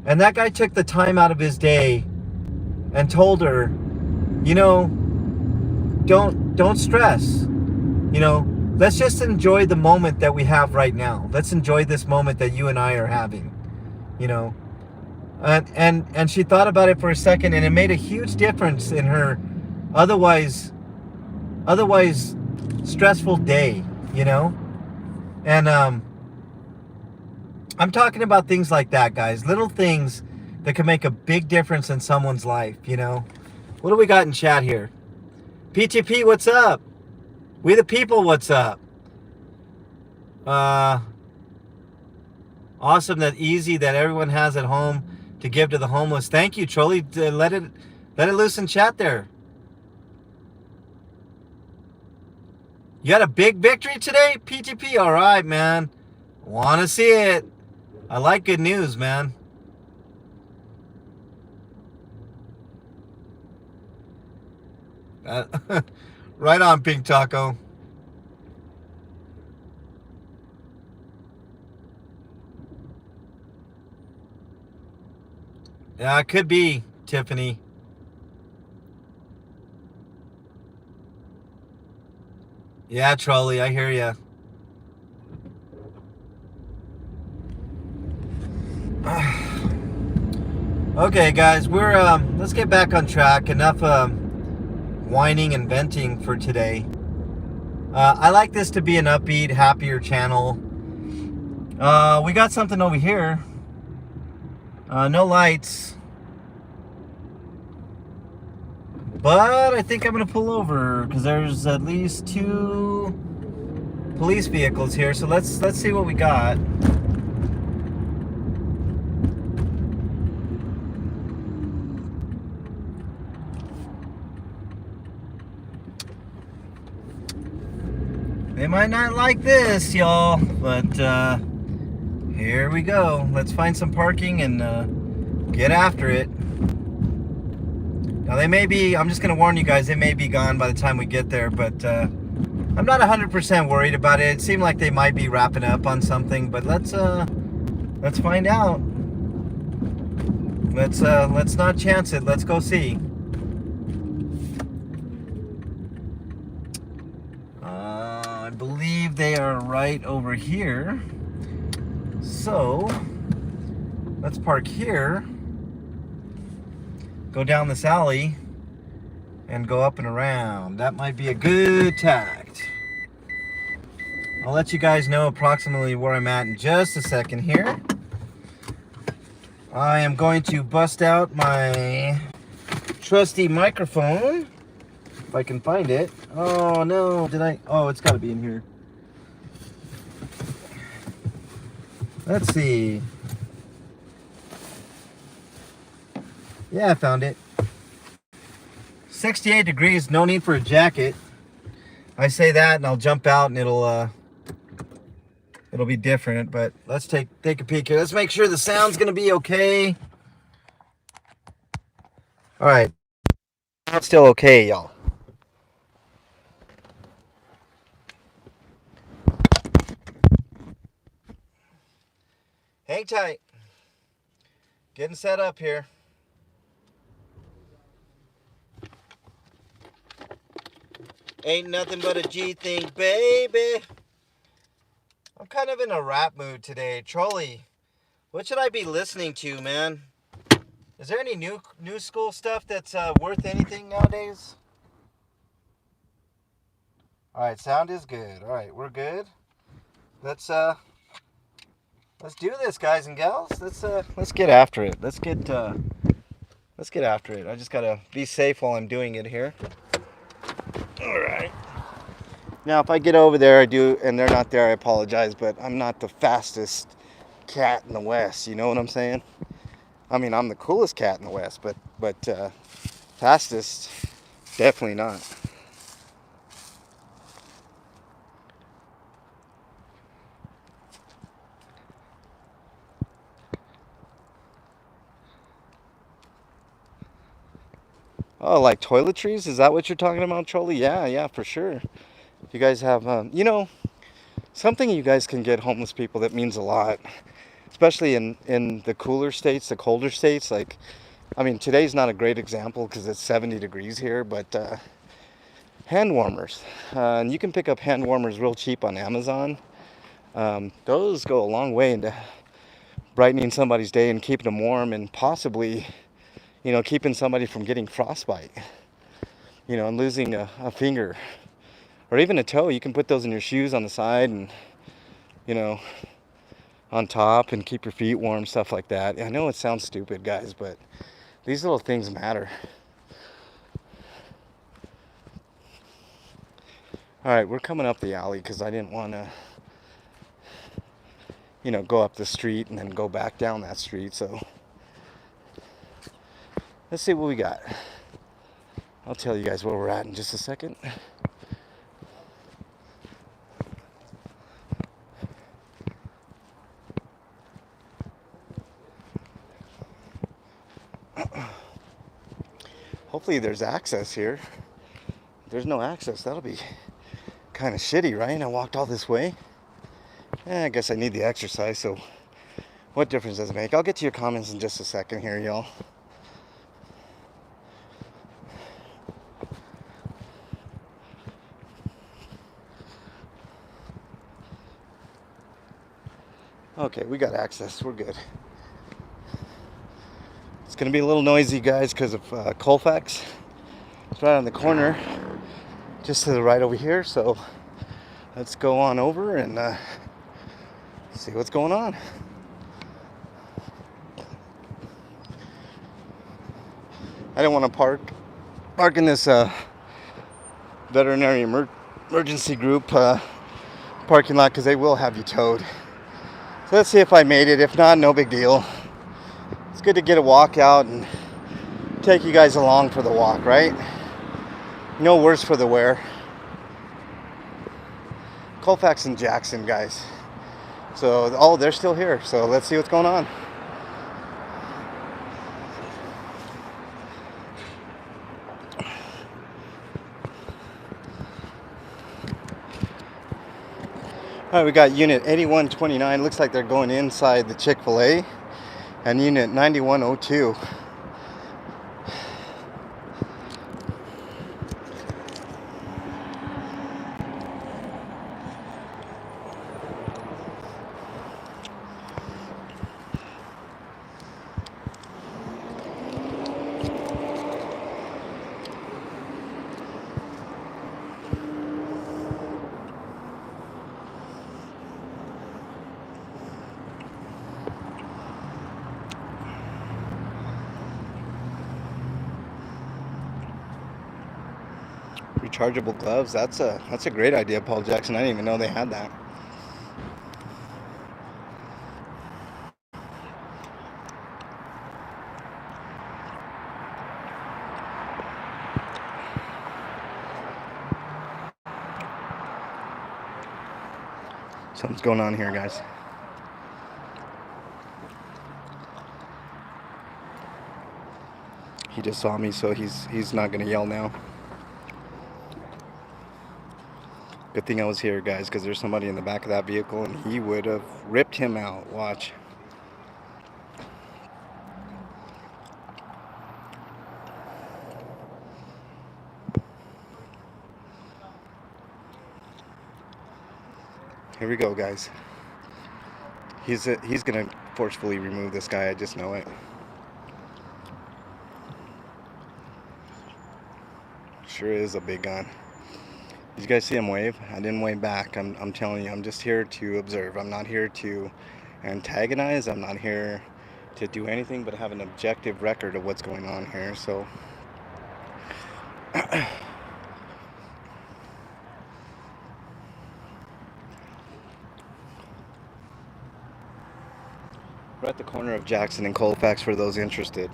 And that guy took the time out of his day and told her, you know, don't stress. You know, let's just enjoy the moment that we have right now. Let's enjoy this moment that you and I are having. You know, and she thought about it for a second, and it made a huge difference in her otherwise stressful day. You know, and I'm talking about things like that, guys. Little things that can make a big difference in someone's life. You know, what do we got in chat here? PTP, what's up? We the people, what's up? Awesome, that easy that everyone has at home to give to the homeless. Thank you, Trolley. Let it loose in chat there. You had a big victory today, PTP. All right, man. Want to see it. I like good news, man. Right on, Pink Taco. Yeah, it could be, Tiffany. Yeah, Trolley, I hear ya. Okay, guys, we're let's get back on track. Enough whining and venting for today. I like this to be an upbeat, happier channel. We got something over here. No lights. But I think I'm going to pull over because there's at least 2 police vehicles here. So let's see what we got. They might not like this, y'all, but here we go. Let's find some parking and get after it. Now they may be, I'm just going to warn you guys, they may be gone by the time we get there, but I'm not 100% worried about it. It seemed like they might be wrapping up on something, but let's find out. Let's not chance it. Let's go see. I believe they are right over here. So let's park here, go down this alley, and go up and around. That might be a good tact. I'll let you guys know approximately where I'm at in just a second here. I am going to bust out my trusty microphone, if I can find it. Oh no, did I? Oh, it's got to be in here. Let's see. Yeah, I found it. 68 degrees, no need for a jacket. I say that and I'll jump out and it'll be different, but let's take a peek here. Let's make sure the sound's gonna be okay. All right, it's still okay, y'all. Hang tight. Getting set up here. Ain't nothing but a G thing, baby. I'm kind of in a rap mood today. Trolley, what should I be listening to, man? Is there any new school stuff that's worth anything nowadays? All right, sound is good. All right, we're good. Let's do this, guys and gals. Let's get after it. Let's get after it. I just gotta be safe while I'm doing it here. All right. Now, if I get over there, and they're not there, I apologize, but I'm not the fastest cat in the West. You know what I'm saying? I mean, I'm the coolest cat in the West, but fastest, definitely not. Oh, like toiletries? Is that what you're talking about, Trolley? Yeah, yeah, for sure. You guys have, something you guys can get homeless people that means a lot, especially in the cooler states, the colder states. Like, I mean, today's not a great example because it's 70 degrees here, but hand warmers. And you can pick up hand warmers real cheap on Amazon. Those go a long way into brightening somebody's day and keeping them warm and possibly, keeping somebody from getting frostbite, and losing a finger or even a toe. You can put those in your shoes on the side and, you know, on top and keep your feet warm, stuff like that. I know it sounds stupid, guys, but these little things matter. All right, we're coming up the alley because I didn't want to, go up the street and then go back down that street. So let's see what we got. I'll tell you guys where we're at in just a second. Hopefully there's access here. If there's no access, that'll be kind of shitty, right? I walked all this way. I guess I need the exercise, so what difference does it make? I'll get to your comments in just a second here, y'all. Okay, we got access. We're good. It's going to be a little noisy, guys, because of Colfax. It's right on the corner, just to the right over here. So let's go on over and see what's going on. I don't want to park in this veterinary emergency group parking lot because they will have you towed. So let's see if I made it. If not, no big deal. It's good to get a walk out and take you guys along for the walk, right? No worse for the wear. Colfax and Jackson, guys. So, they're still here. So let's see what's going on. All right, we got unit 8129. Looks like they're going inside the Chick-fil-A. And unit 9102. Rechargeable gloves. That's a great idea, Paul Jackson. I didn't even know they had that. Something's going on here, guys. He just saw me, so he's not gonna yell now. Good thing I was here, guys, because there's somebody in the back of that vehicle and he would have ripped him out. Watch. Here we go, guys. He's gonna forcefully remove this guy. I just know it. Sure is a big gun. Did you guys see him wave? I didn't wave back. I'm telling you, I'm just here to observe. I'm not here to antagonize. I'm not here to do anything but have an objective record of what's going on here. So we're at the corner of Jackson and Colfax for those interested.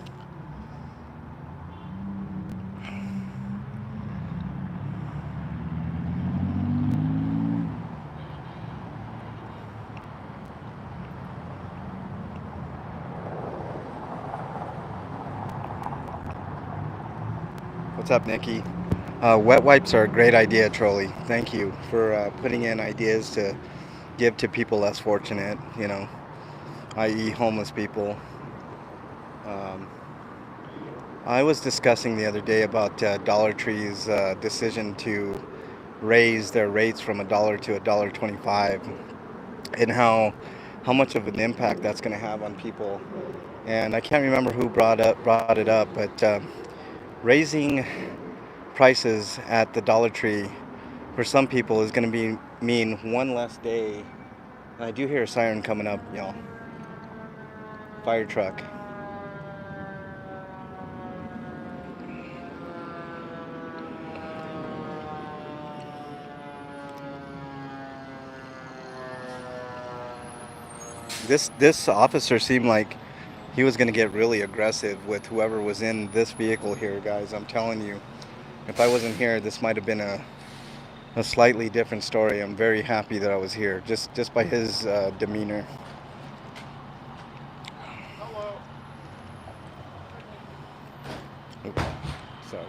What's up, Nikki? Wet wipes are a great idea, Trolley. Thank you for putting in ideas to give to people less fortunate, i.e., homeless people. Um, I was discussing the other day about Dollar Tree's decision to raise their rates from $1 to $1.25, and how much of an impact that's going to have on people. And I can't remember who brought it up, but raising prices at the Dollar Tree for some people is going to mean one less day. And I do hear a siren coming up, y'all. Fire truck. This officer seemed like he was going to get really aggressive with whoever was in this vehicle here, guys. I'm telling you, if I wasn't here, this might have been a slightly different story. I'm very happy that I was here, just by his demeanor. Oops, sorry.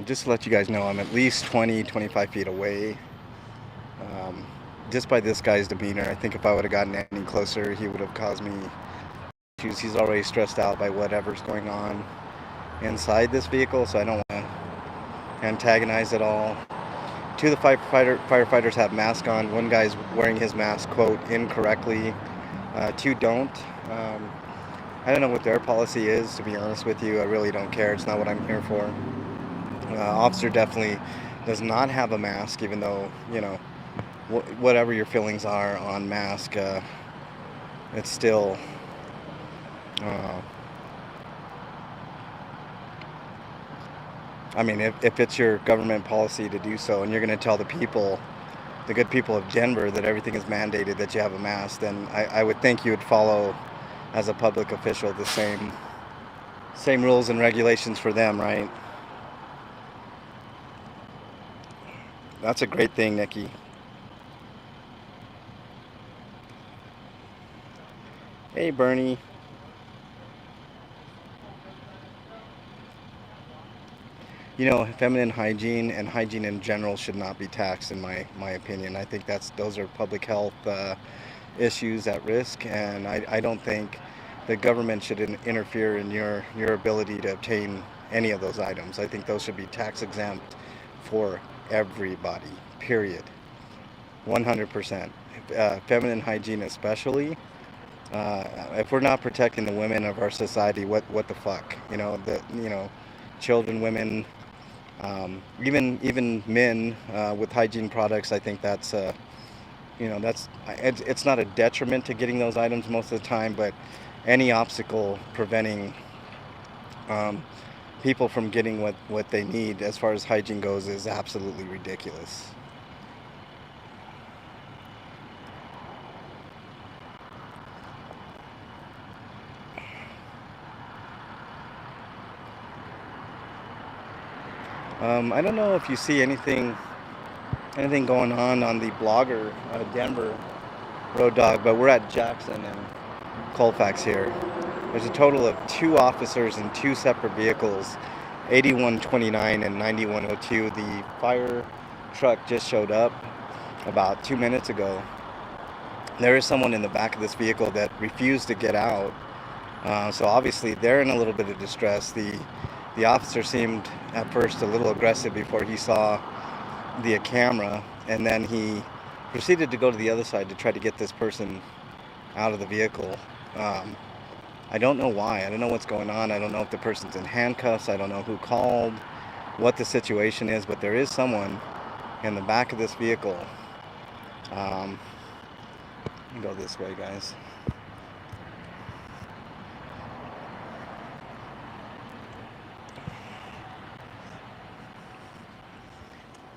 Just to let you guys know, I'm at least 25 feet away. Um, just by this guy's demeanor, I think if I would have gotten any closer, he would have caused me issues. He's already stressed out by whatever's going on inside this vehicle, so I don't want to antagonize at all. Two of the firefighters have masks on. One guy's wearing his mask, quote, incorrectly. Two don't. I don't know what their policy is, to be honest with you. I really don't care. It's not what I'm here for. Officer definitely does not have a mask, even though, whatever your feelings are on mask, it's still I mean, if it's your government policy to do so, and you're going to tell the good people of Denver, that everything is mandated that you have a mask, then I would think you would follow, as a public official, the same rules and regulations for them, right? That's a great thing, Nikki. Hey, Bernie. Feminine hygiene and hygiene in general should not be taxed, in my opinion. I think those are public health issues at risk, and I don't think the government should interfere in your ability to obtain any of those items. I think those should be tax exempt for everybody, period. 100%. Feminine hygiene especially. If we're not protecting the women of our society, what the fuck? Children, women, even men with hygiene products. I think it's not a detriment to getting those items most of the time, but any obstacle preventing people from getting what they need as far as hygiene goes is absolutely ridiculous. I don't know if you see anything going on the blogger Denver Road Dog, but we're at Jackson and Colfax here. There's a total of 2 officers in 2 separate vehicles, 8129 and 9102. The fire truck just showed up about 2 minutes ago. There is someone in the back of this vehicle that refused to get out. So obviously they're in a little bit of distress. The officer seemed at first a little aggressive before he saw the camera, and then he proceeded to go to the other side to try to get this person out of the vehicle. I don't know why. I don't know what's going on. I don't know if the person's in handcuffs. I don't know who called, what the situation is, but there is someone in the back of this vehicle. Let me go this way, guys.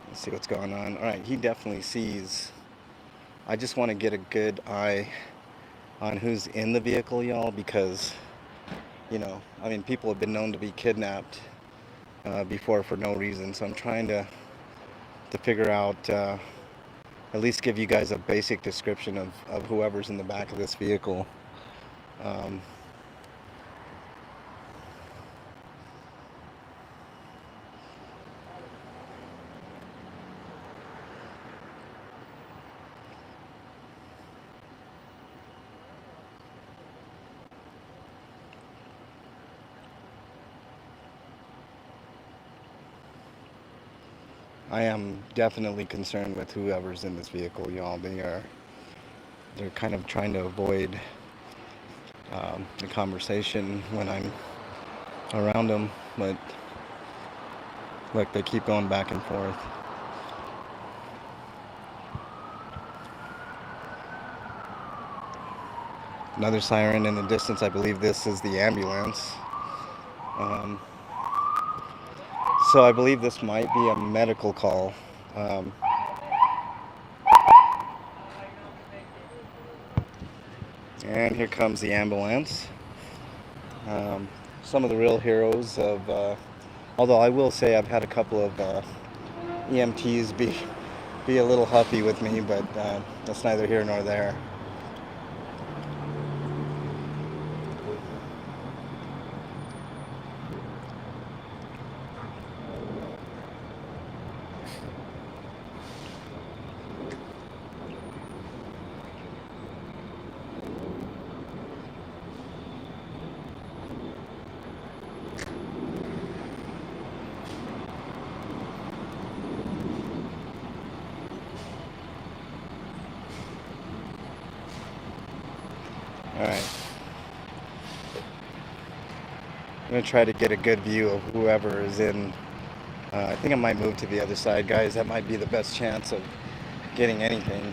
Let's see what's going on. All right, he definitely sees. I just want to get a good eye on who's in the vehicle, y'all, because, people have been known to be kidnapped before for no reason. So I'm trying to figure out, at least give you guys a basic description of whoever's in the back of this vehicle. Um, I am definitely concerned with whoever's in this vehicle, y'all. They're kind of trying to avoid the conversation when I'm around them, but look, they keep going back and forth. Another siren in the distance. I believe this is the ambulance. Um, so I believe this might be a medical call. Um, and here comes the ambulance. Some of the real heroes of, although I will say I've had a couple of EMTs be a little huffy with me, but that's neither here nor there. All right. I'm going to try to get a good view of whoever is in. I think I might move to the other side, guys. That might be the best chance of getting anything.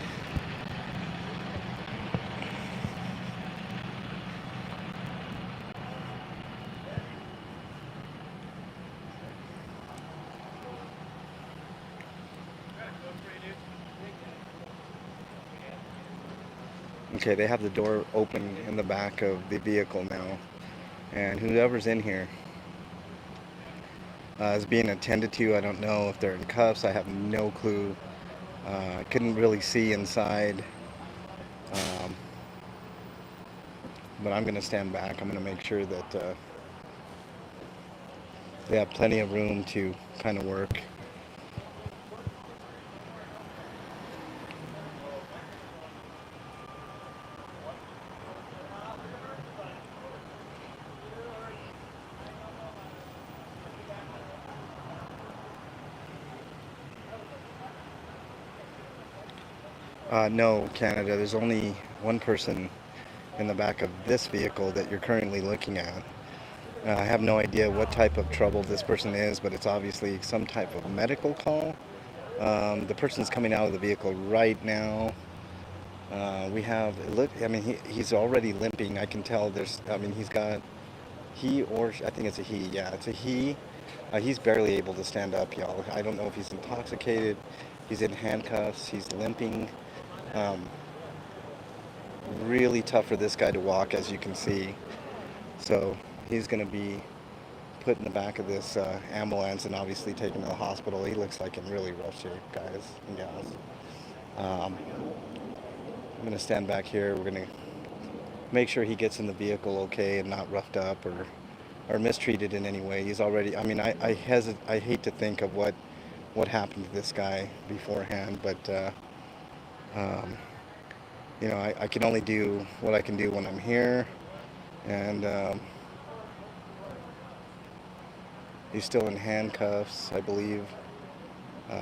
Okay, they have the door open in the back of the vehicle now. And whoever's in here is being attended to. I don't know if they're in cuffs. I have no clue. I couldn't really see inside. Um, but I'm going to stand back. I'm going to make sure that they have plenty of room to kind of work. No, Canada, there's only one person in the back of this vehicle that you're currently looking at. I have no idea what type of trouble this person is, but it's obviously some type of medical call. The person's coming out of the vehicle right now. We have, look, I mean, he's already limping. I can tell there's, I mean, he's got, he or, I think it's a he, yeah, it's a he. He's barely able to stand up, y'all. I don't know if he's intoxicated. He's in handcuffs. He's limping. Um, really tough for this guy to walk, as you can see. So he's going to be put in the back of this ambulance and obviously taken to the hospital. He looks like in really rough shape, guys and gals. I'm going to stand back here. We're going to make sure he gets in the vehicle okay and not roughed up or mistreated in any way. He's already, I mean, I hate to think of what happened to this guy beforehand, but you know, I can only do what I can do when I'm here, and he's still in handcuffs, I believe.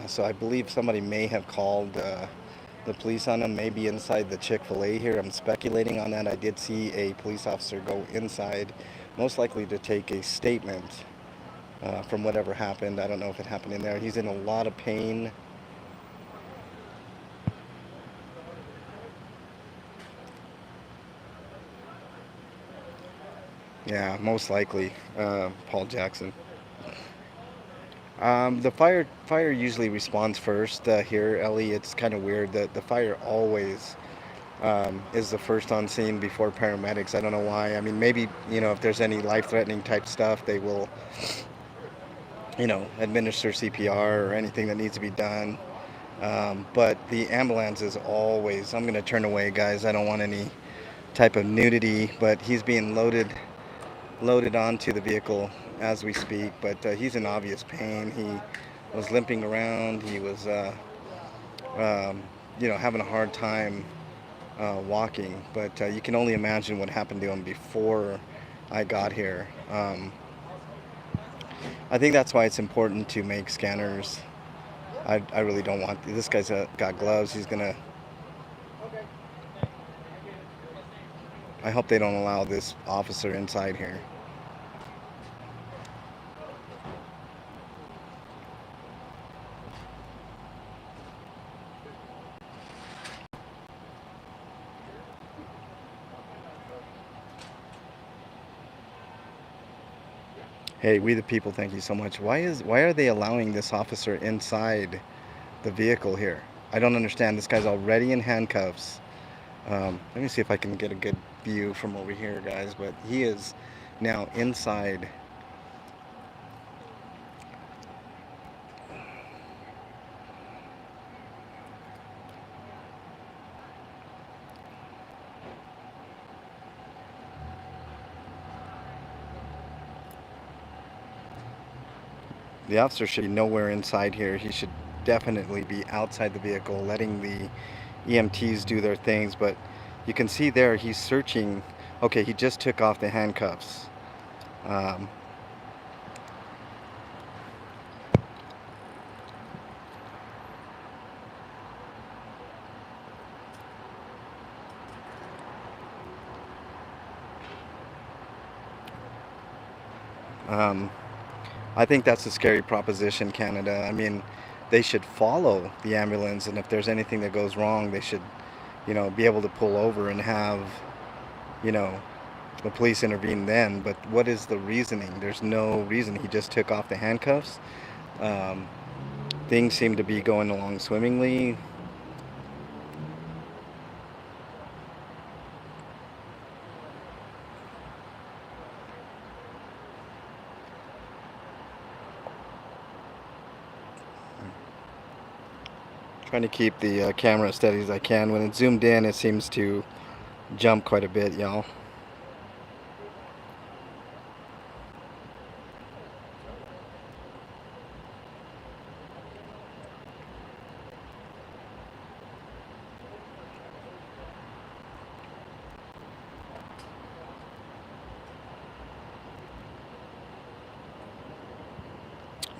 So I believe somebody may have called the police on him, maybe inside the Chick-fil-A here. I'm speculating on that. I did see a police officer go inside, most likely to take a statement from whatever happened. I don't know if it happened in there. He's in a lot of pain. Yeah, most likely, Paul Jackson. The fire usually responds first here, Ellie. It's kind of weird that the fire always is the first on scene before paramedics. I don't know why. I mean, maybe, you know, if there's any life-threatening type stuff, they will administer CPR or anything that needs to be done. But the ambulance is always, I'm going to turn away, guys. I don't want any type of nudity, but he's being loaded onto the vehicle as we speak. But he's in obvious pain. He was limping around. He was, um, having a hard time walking. But you can only imagine what happened to him before I got here. I think that's why it's important to make scanners. I really don't want, this guy's got gloves. He's gonna, I hope they don't allow this officer inside here. Hey, we the people, thank you so much. Why are they allowing this officer inside the vehicle here? I don't understand. This guy's already in handcuffs. Let me see if I can get a good view from over here, guys. But he is now inside. The officer should be nowhere inside here. He should definitely be outside the vehicle, letting the EMTs do their things. But you can see there he's searching. Okay, he just took off the handcuffs. Um, um, I think that's a scary proposition, Canada. I mean, they should follow the ambulance, and if there's anything that goes wrong, they should, be able to pull over and have, you know, the police intervene then. But what is the reasoning? There's no reason. He just took off the handcuffs. Um, Things seem to be going along swimmingly. Trying to keep the camera as steady as I can. When it's zoomed in, it seems to jump quite a bit, y'all.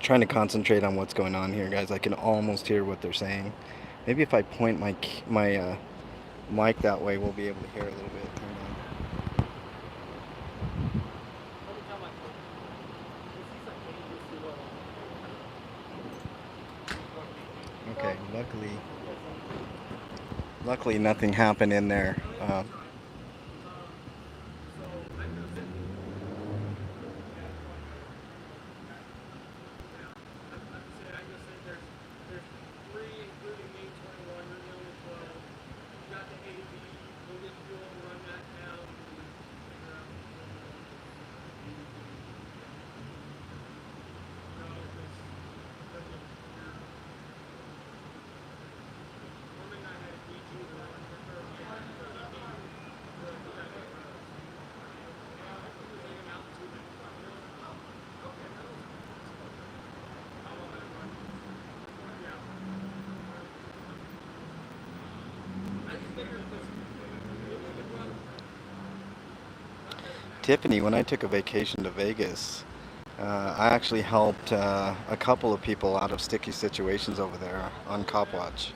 Trying to concentrate on what's going on here, guys. I can almost hear what they're saying. Maybe if I point my mic that way, we'll be able to hear a little bit. Okay, luckily nothing happened in there. Tiffany, when I took a vacation to Vegas, I actually helped a couple of people out of sticky situations over there on Cop Watch.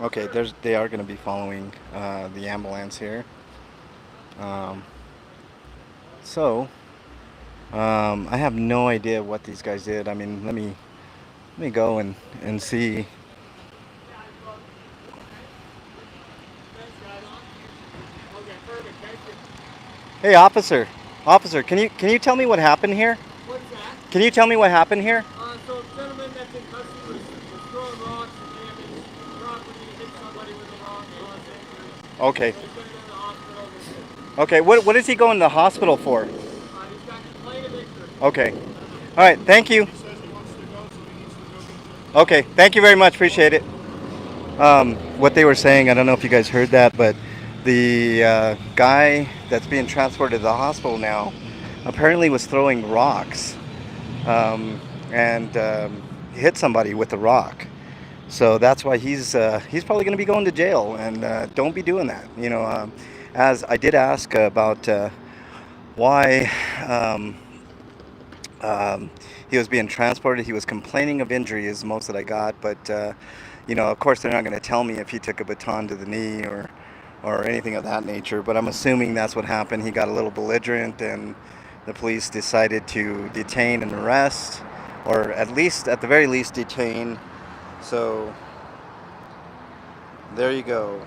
Okay, they are going to be following the ambulance here. Um, so, I have no idea what these guys did. I mean, let me go and see. Hey, officer, can you tell me what happened here? What's that? Can you tell me what happened here? So a gentleman that's in custody was throwing rocks and damaged truck. Okay. Okay. What is he going to the hospital for? Okay. All right. Thank you. Okay. Thank you very much. Appreciate it. What they were saying, I don't know if you guys heard that, but the guy that's being transported to the hospital now apparently was throwing rocks, and hit somebody with a rock. So that's why he's probably going to be going to jail, and don't be doing that. As I did ask about why um, he was being transported. He was complaining of injury is most that I got, but of course they're not going to tell me if he took a baton to the knee or anything of that nature. But I'm assuming that's what happened. He got a little belligerent, and the police decided to detain and arrest, or at the very least, detain. So there you go.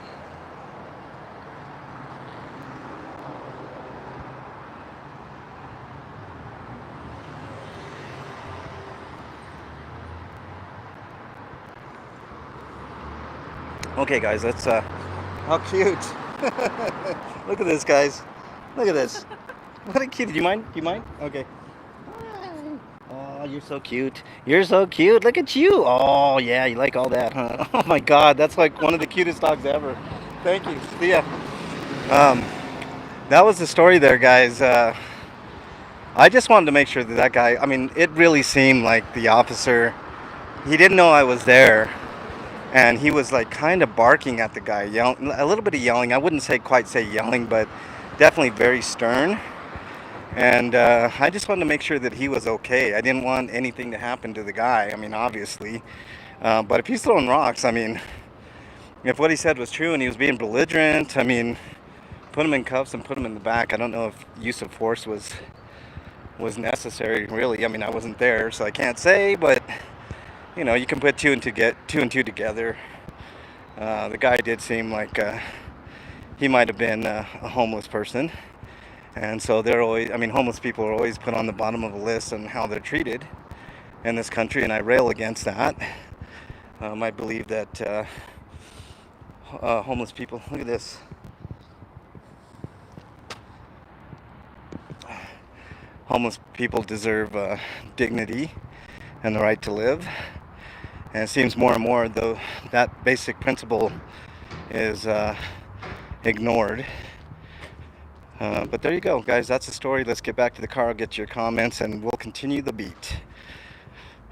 Okay, guys, let's. How cute! Look at this, guys. Look at this. What a cute. Do you mind? Do you mind? Okay. Oh, you're so cute. You're so cute. Look at you. Oh, yeah, you like all that, huh? Oh my God, that's like one of the cutest dogs ever. Thank you. See ya. Um, that was the story there, guys. I just wanted to make sure that that guy. I mean, it really seemed like the officer. He didn't know I was there, and he was like kind of barking at the guy, yelling a little bit of yelling. I wouldn't quite say yelling, but definitely very stern. And I just wanted to make sure that he was okay. I didn't want anything to happen to the guy. I mean, obviously. But if he's throwing rocks, I mean, if what he said was true and he was being belligerent, I mean, put him in cuffs and put him in the back. I don't know if use of force was necessary, really. I mean, I wasn't there, so I can't say. But you can put two and two together. The guy did seem like he might have been a homeless person. And so they're always, I mean, homeless people are always put on the bottom of a list on how they're treated in this country, and I rail against that. I believe that homeless people, look at this. Homeless people deserve dignity and the right to live. And it seems more and more, though, that basic principle is ignored. But there you go, guys. That's the story. Let's get back to the car. I'll get your comments, and we'll continue the beat.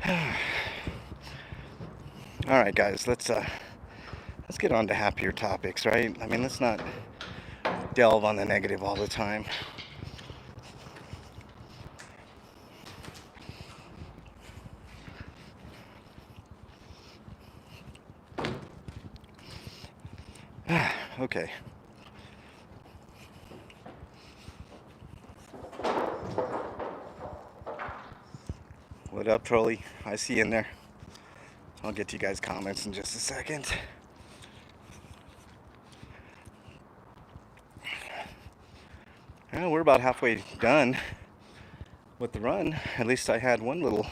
All right, guys. Let's get on to happier topics, right? I mean, let's not delve on the negative all the time. Okay. What up, trolley? I see you in there. I'll get to you guys' comments in just a second. Well, we're about halfway done with the run. At least I had one little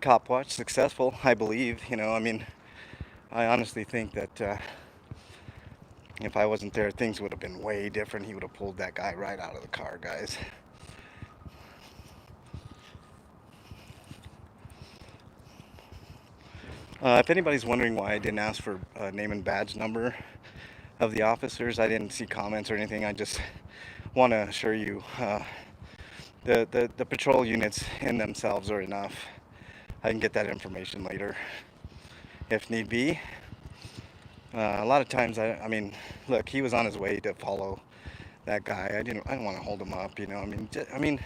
cop watch successful, I believe. I mean, I honestly think that if I wasn't there, things would have been way different. He would have pulled that guy right out of the car, guys. If anybody's wondering why I didn't ask for name and badge number of the officers, I didn't see comments or anything. I just want to assure you the patrol units in themselves are enough. I can get that information later if need be. A lot of times, I mean, look, he was on his way to follow that guy. I didn't want to hold him up, I mean,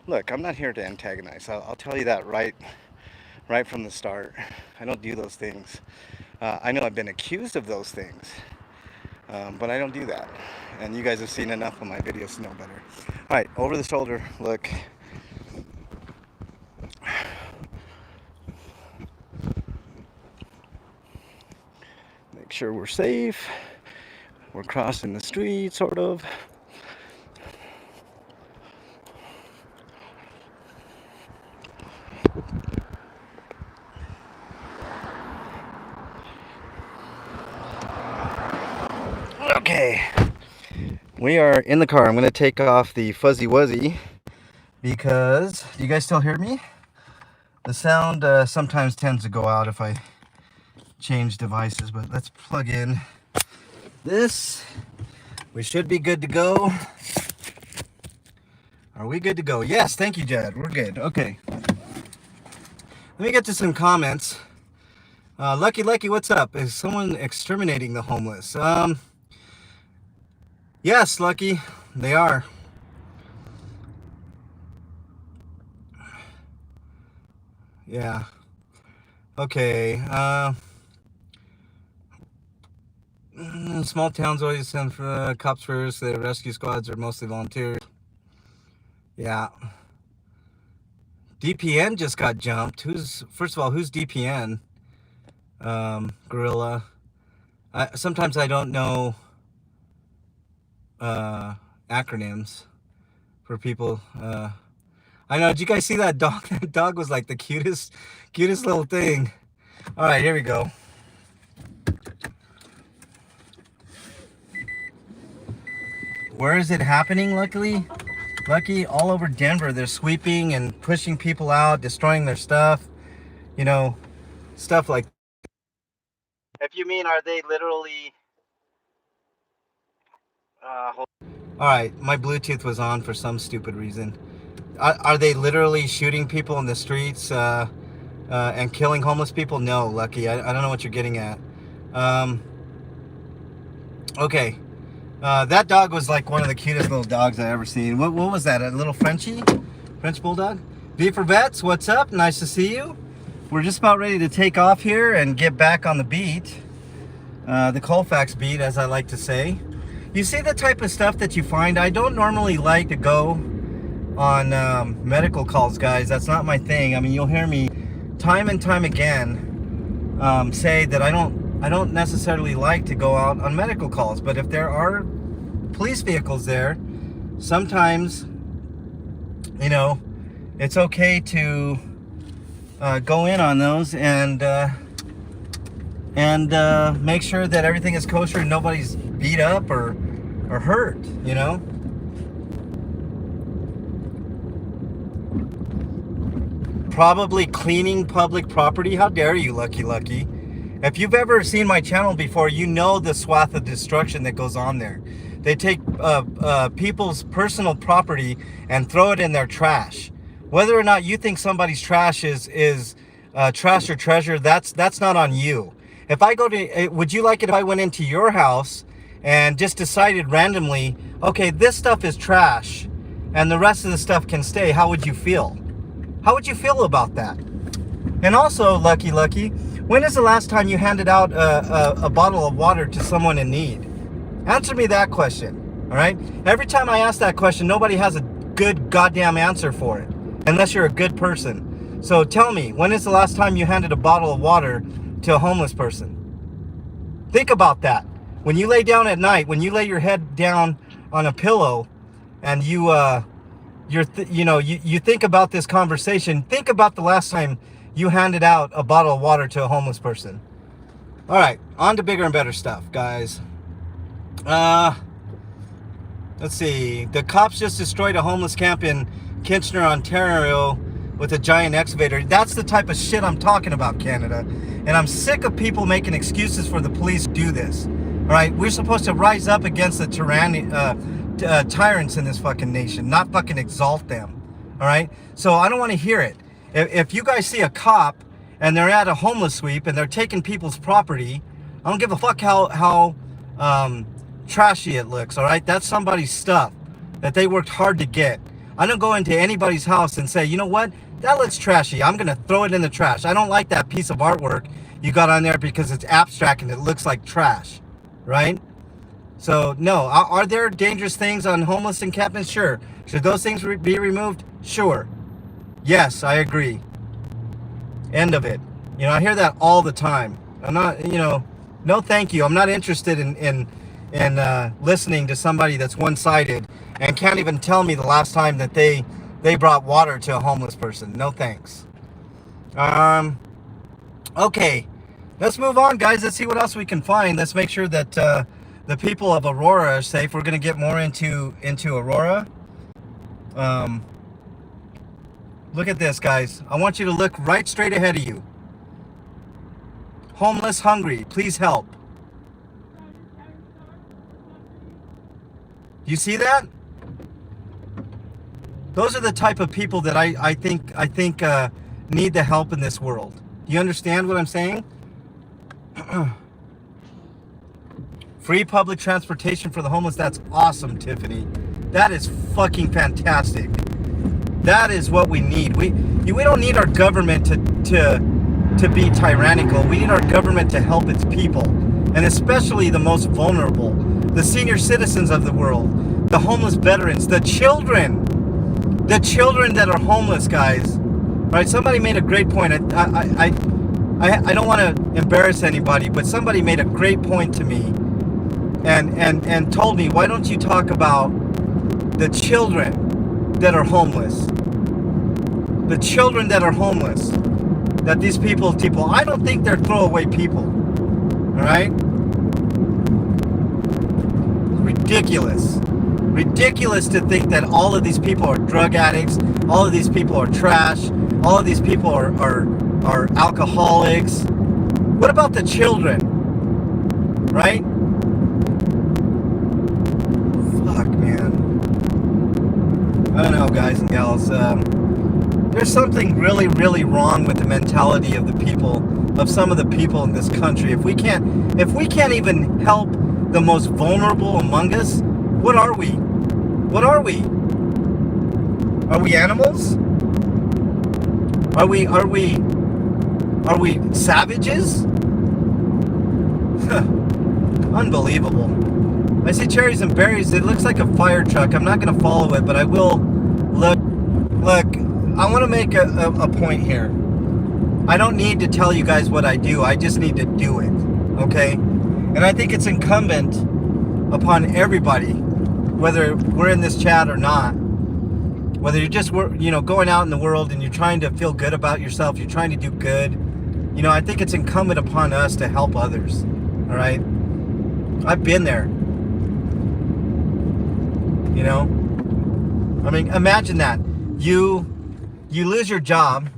look, I'm not here to antagonize. I'll tell you that right from the start. I don't do those things. I know I've been accused of those things, but I don't do that. And you guys have seen enough of my videos to know better. All right, over the shoulder, look. Make sure we're safe. We're crossing the street, sort of. Okay, we are in the car. I'm going to take off the fuzzy wuzzy because, do you guys still hear me? The sound sometimes tends to go out if I change devices, but let's plug in this. We should be good to go. Are we good to go? Yes, thank you, Jed. We're good. Okay. Let me get to some comments. Lucky, what's up? Is someone exterminating the homeless? Yes, Lucky, they are. Yeah. Okay. Small towns always send for cops first. The rescue squads are mostly volunteers. Yeah. DPN just got jumped. First of all, who's DPN? Gorilla. Sometimes I don't know acronyms for people. I know. Did you guys see that dog? That dog was like the cutest little thing. All right, here we go. Where is it happening? Lucky, all over Denver. They're sweeping and pushing people out, destroying their stuff. You know, stuff like. If you mean, are they literally? All right, my Bluetooth was on for some stupid reason. Are they literally shooting people in the streets and killing homeless people? No, Lucky. I don't know what you're getting at. Okay. That dog was like one of the cutest little dogs I ever seen. What was that? A little Frenchie? French bulldog? V for Vets, what's up? Nice to see you. We're just about ready to take off here and get back on the beat. The Colfax beat, as I like to say. You see the type of stuff that you find? I don't normally like to go on medical calls, guys. That's not my thing. I mean, you'll hear me time and time again say that I don't necessarily like to go out on medical calls, but if there are police vehicles there, sometimes, you know, it's okay to go in on those and make sure that everything is kosher and nobody's beat up or hurt, you know. Probably cleaning public property. How dare you, Lucky. If you've ever seen my channel before, you know the swath of destruction that goes on there. They take people's personal property and throw it in their trash. Whether or not you think somebody's trash is trash or treasure, that's not on you. If I go to, would you like it if I went into your house and just decided randomly, okay, this stuff is trash and the rest of the stuff can stay? How would you feel? How would you feel about that? And also, Lucky, when is the last time you handed out a bottle of water to someone in need? Answer me that question, all right? Every time I ask that question, nobody has a good goddamn answer for it, unless you're a good person. So tell me, when is the last time you handed a bottle of water to a homeless person? Think about that. When you lay down at night, when you lay your head down on a pillow and you think about this conversation, think about the last time you handed out a bottle of water to a homeless person. All right, on to bigger and better stuff, guys. Let's see. The cops just destroyed a homeless camp in Kitchener, Ontario with a giant excavator. That's the type of shit I'm talking about, Canada. And I'm sick of people making excuses for the police to do this. All right, we're supposed to rise up against the tyrants in this fucking nation, not fucking exalt them. All right, so I don't want to hear it. If you guys see a cop and they're at a homeless sweep and they're taking people's property, I don't give a fuck how trashy it looks. All right, that's somebody's stuff that they worked hard to get. I don't go into anybody's house and say, you know what, that looks trashy, I'm gonna throw it in the trash. I don't like that piece of artwork you got on there because it's abstract and it looks like trash, right? So no, are there dangerous things on homeless encampments? Sure. Should those things be removed? Sure. Yes, I agree. End of it. You know, I hear that all the time. I'm not, no thank you. I'm not interested in listening to somebody that's one-sided and can't even tell me the last time that they brought water to a homeless person. No thanks. Okay. Let's move on, guys. Let's see what else we can find. Let's make sure that the people of Aurora are safe. We're going to get more into Aurora. Look at this, guys. I want you to look right straight ahead of you. Homeless, hungry. Please help. You see that? Those are the type of people that I think need the help in this world. You understand what I'm saying? Free public transportation for the homeless. That's awesome, Tiffany. That is fucking fantastic. That is what we need. We don't need our government to be tyrannical. We need our government to help its people, and especially the most vulnerable, the senior citizens of the world, the homeless veterans, the children that are homeless, guys. Right? Somebody made a great point. I don't want to embarrass anybody, but somebody made a great point to me, and told me, why don't you talk about the children that are homeless? The children that are homeless. That these people, I don't think they're throwaway people. All right? Ridiculous. Ridiculous to think that all of these people are drug addicts, all of these people are trash, all of these people are alcoholics. What about the children? Right? Fuck, man. I don't know, guys and gals. There's something really, really wrong with the mentality of the people, of some of the people in this country. If we can't even help the most vulnerable among us, what are we? What are we? Are we animals? Are we savages? Unbelievable. I see cherries and berries. It looks like a fire truck. I'm not going to follow it, but I will look. I want to make a point here. I don't need to tell you guys what I do. I just need to do it. Okay? And I think it's incumbent upon everybody, whether we're in this chat or not, whether you're just going out in the world and you're trying to feel good about yourself, you're trying to do good. I think it's incumbent upon us to help others. All right? I've been there. I mean, imagine that. You lose your job.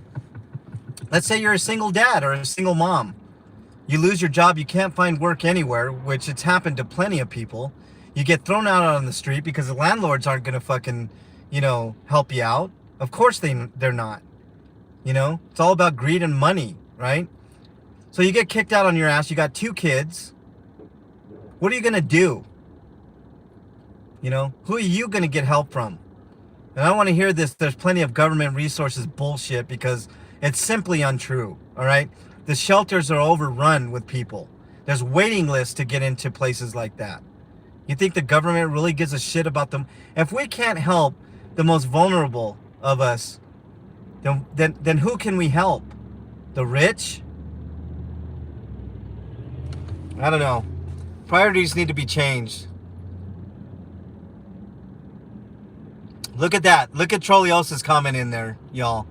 Let's say you're a single dad or a single mom. You lose your job. You can't find work anywhere, which it's happened to plenty of people. You get thrown out on the street because the landlords aren't going to fucking, help you out. Of course they're not. It's all about greed and money, right? So you get kicked out on your ass. You got 2 kids. What are you going to do? Who are you going to get help from? And I want to hear this. There's plenty of government resources bullshit, because it's simply untrue. All right. The shelters are overrun with people. There's waiting lists to get into places like that. You think the government really gives a shit about them? If we can't help the most vulnerable of us, then who can we help? The rich? I don't know. Priorities need to be changed. Look at that. Look at Trollios's comment in there, y'all.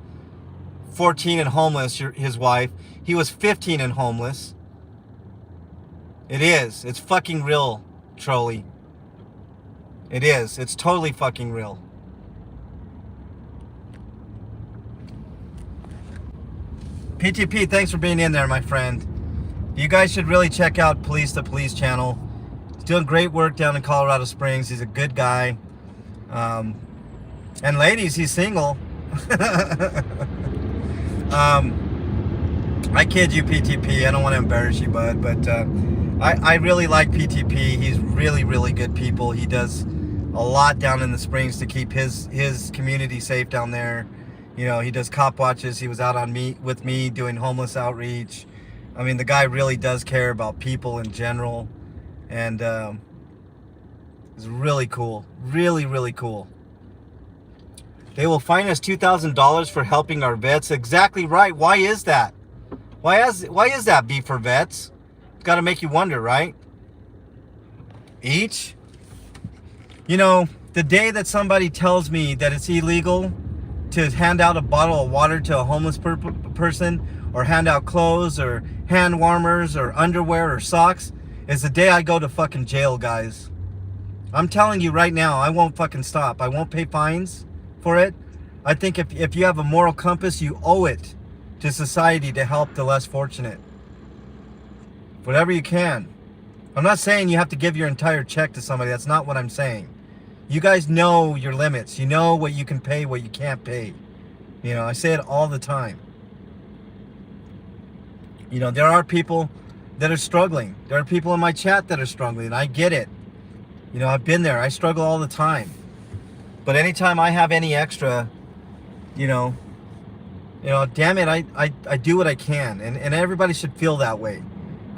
14 and homeless, his wife. He was 15 and homeless. It is. It's fucking real, Trolly. It is. It's totally fucking real. PTP, thanks for being in there, my friend. You guys should really check out the Police channel. He's doing great work down in Colorado Springs. He's a good guy. And ladies, he's single. I kid you, PTP. I don't want to embarrass you, bud, but I really like PTP. He's really, really good people. He does a lot down in the Springs to keep his community safe down there. He does cop watches. He was out with me doing homeless outreach. I mean, the guy really does care about people in general, and it's really cool. Really, really cool. They will fine us $2,000 for helping our vets. Exactly right. Why is that? Why is that, B, for vets? It's got to make you wonder, right? Each? The day that somebody tells me that it's illegal to hand out a bottle of water to a homeless person, or hand out clothes or hand warmers or underwear or socks, is the day I go to fucking jail, guys. I'm telling you right now, I won't fucking stop. I won't pay fines for it. I think if you have a moral compass, you owe it to society to help the less fortunate. Whatever you can. I'm not saying you have to give your entire check to somebody. That's not what I'm saying. You guys know your limits. You know what you can pay, what you can't pay. You know, I say it all the time. You know, there are people that are struggling. There are people in my chat that are struggling. I get it. You know, I've been there. I struggle all the time. But anytime I have any extra, you know, damn it, I do what I can. And everybody should feel that way.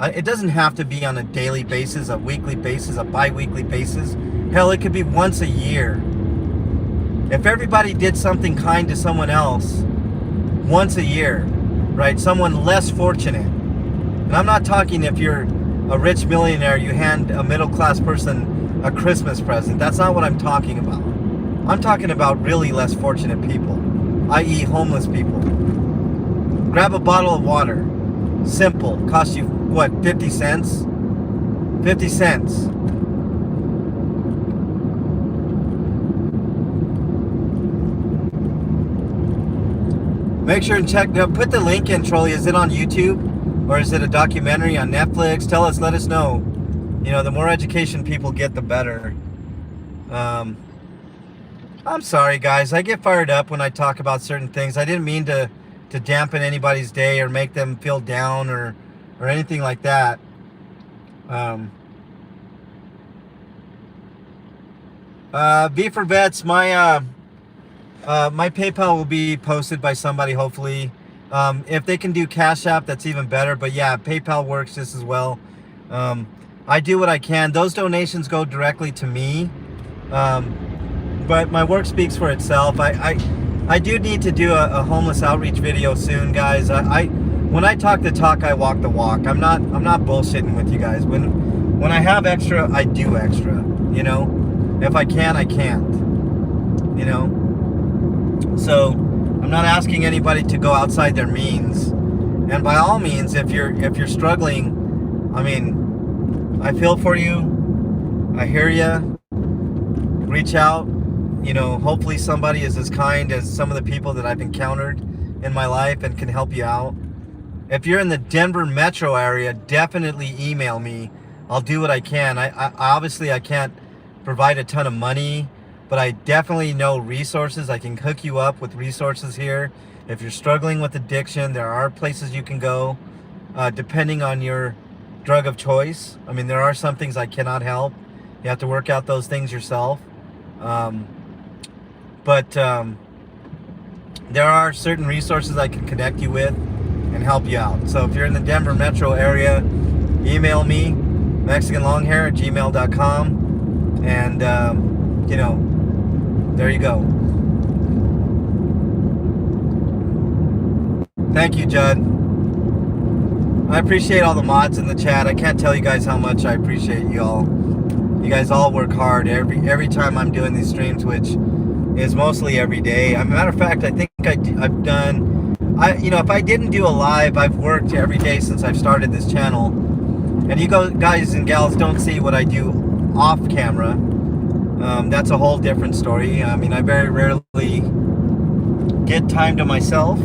It doesn't have to be on a daily basis, a weekly basis, a bi-weekly basis. Hell, it could be once a year. If everybody did something kind to someone else once a year, right? Someone less fortunate. And I'm not talking if you're a rich millionaire, you hand a middle-class person a Christmas present. That's not what I'm talking about. I'm talking about really less fortunate people, i.e. homeless people. Grab a bottle of water. Simple. Cost you, what, 50 cents? 50 cents. Make sure and check, put the link in, Trolley. Is it on YouTube? Or is it a documentary on Netflix? Tell us, let us know. You know, the more education people get, the better. I'm sorry, guys. I get fired up when I talk about certain things. I didn't mean to dampen anybody's day or make them feel down or anything like that. V for Vets, my PayPal will be posted by somebody, hopefully. If they can do Cash App, that's even better. But yeah, PayPal works just as well. I do what I can. Those donations go directly to me. But my work speaks for itself. I do need to do a homeless outreach video soon, guys. When I talk the talk, I walk the walk. I'm not bullshitting with you guys. When I have extra, I do extra. You know, if I can, I can't. You know. So I'm not asking anybody to go outside their means. And by all means, if you're struggling, I mean, I feel for you. I hear you. Reach out. You know, hopefully somebody is as kind as some of the people that I've encountered in my life and can help you out. If you're in the Denver metro area, definitely email me. I'll do what I can. I obviously I can't provide a ton of money, but I definitely know resources. I can hook you up with resources here. If you're struggling with addiction, there are places you can go, depending on your drug of choice. I mean, there are some things I cannot help. You have to work out those things yourself. But there are certain resources I can connect you with and help you out. So if you're in the Denver metro area, email me, mexicanlonghair@gmail.com, and you know, there you go. Thank you, Judd. I appreciate all the mods in the chat. I can't tell you guys how much I appreciate you all. You guys all work hard every time I'm doing these streams, which is mostly every day. As a matter of fact, I think I've done, you know, if I didn't do a live, I've worked every day since I've started this channel. And you guys and gals don't see what I do off camera. That's a whole different story. I mean, I very rarely get time to myself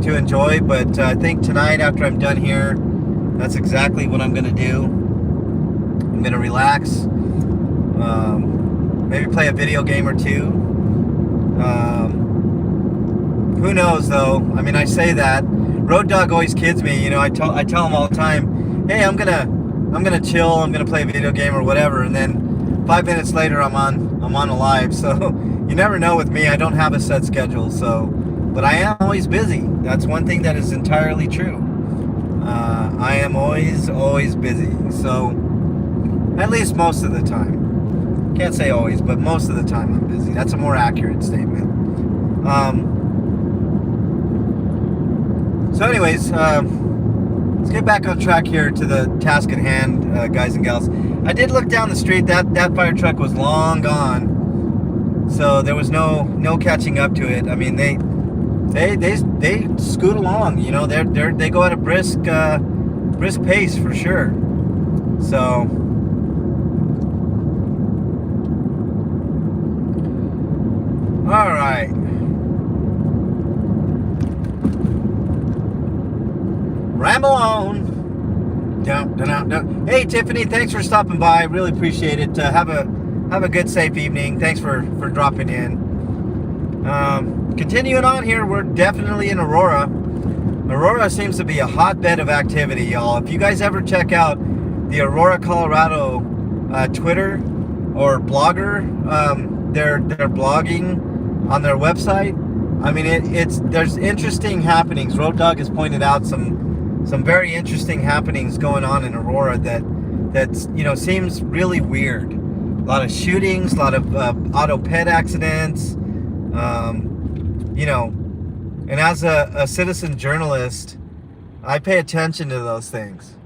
to enjoy, but I think tonight after I'm done here, that's exactly what I'm gonna do. I'm gonna relax, maybe play a video game or two. Who knows though? I mean, I say that. Road Dog always kids me. You know, I tell him all the time, hey, I'm gonna chill. I'm gonna play a video game or whatever, and then 5 minutes later, I'm on a live. So you never know with me. I don't have a set schedule. So, but I am always busy. That's one thing that is entirely true. I am always busy. So at least most of the time. Can't say always, but most of the time I'm busy. That's a more accurate statement. So anyways, let's get back on track here to the task at hand, guys and gals. I did look down the street. That fire truck was long gone, so there was no catching up to it. I mean, they scoot along. You know, they go at a brisk pace for sure. So, all right. Ramble on. Dun, dun, dun, dun. Hey Tiffany, thanks for stopping by. Really appreciate it. Have a good, safe evening. Thanks for dropping in. Continuing on here, we're definitely in Aurora. Aurora seems to be a hotbed of activity, y'all. If you guys ever check out the Aurora, Colorado Twitter or blogger, they're blogging on their website. I mean, there's interesting happenings. Road Dog has pointed out some very interesting happenings going on in Aurora that's seems really weird. A lot of shootings, a lot of auto pet accidents. And as a citizen journalist, I pay attention to those things.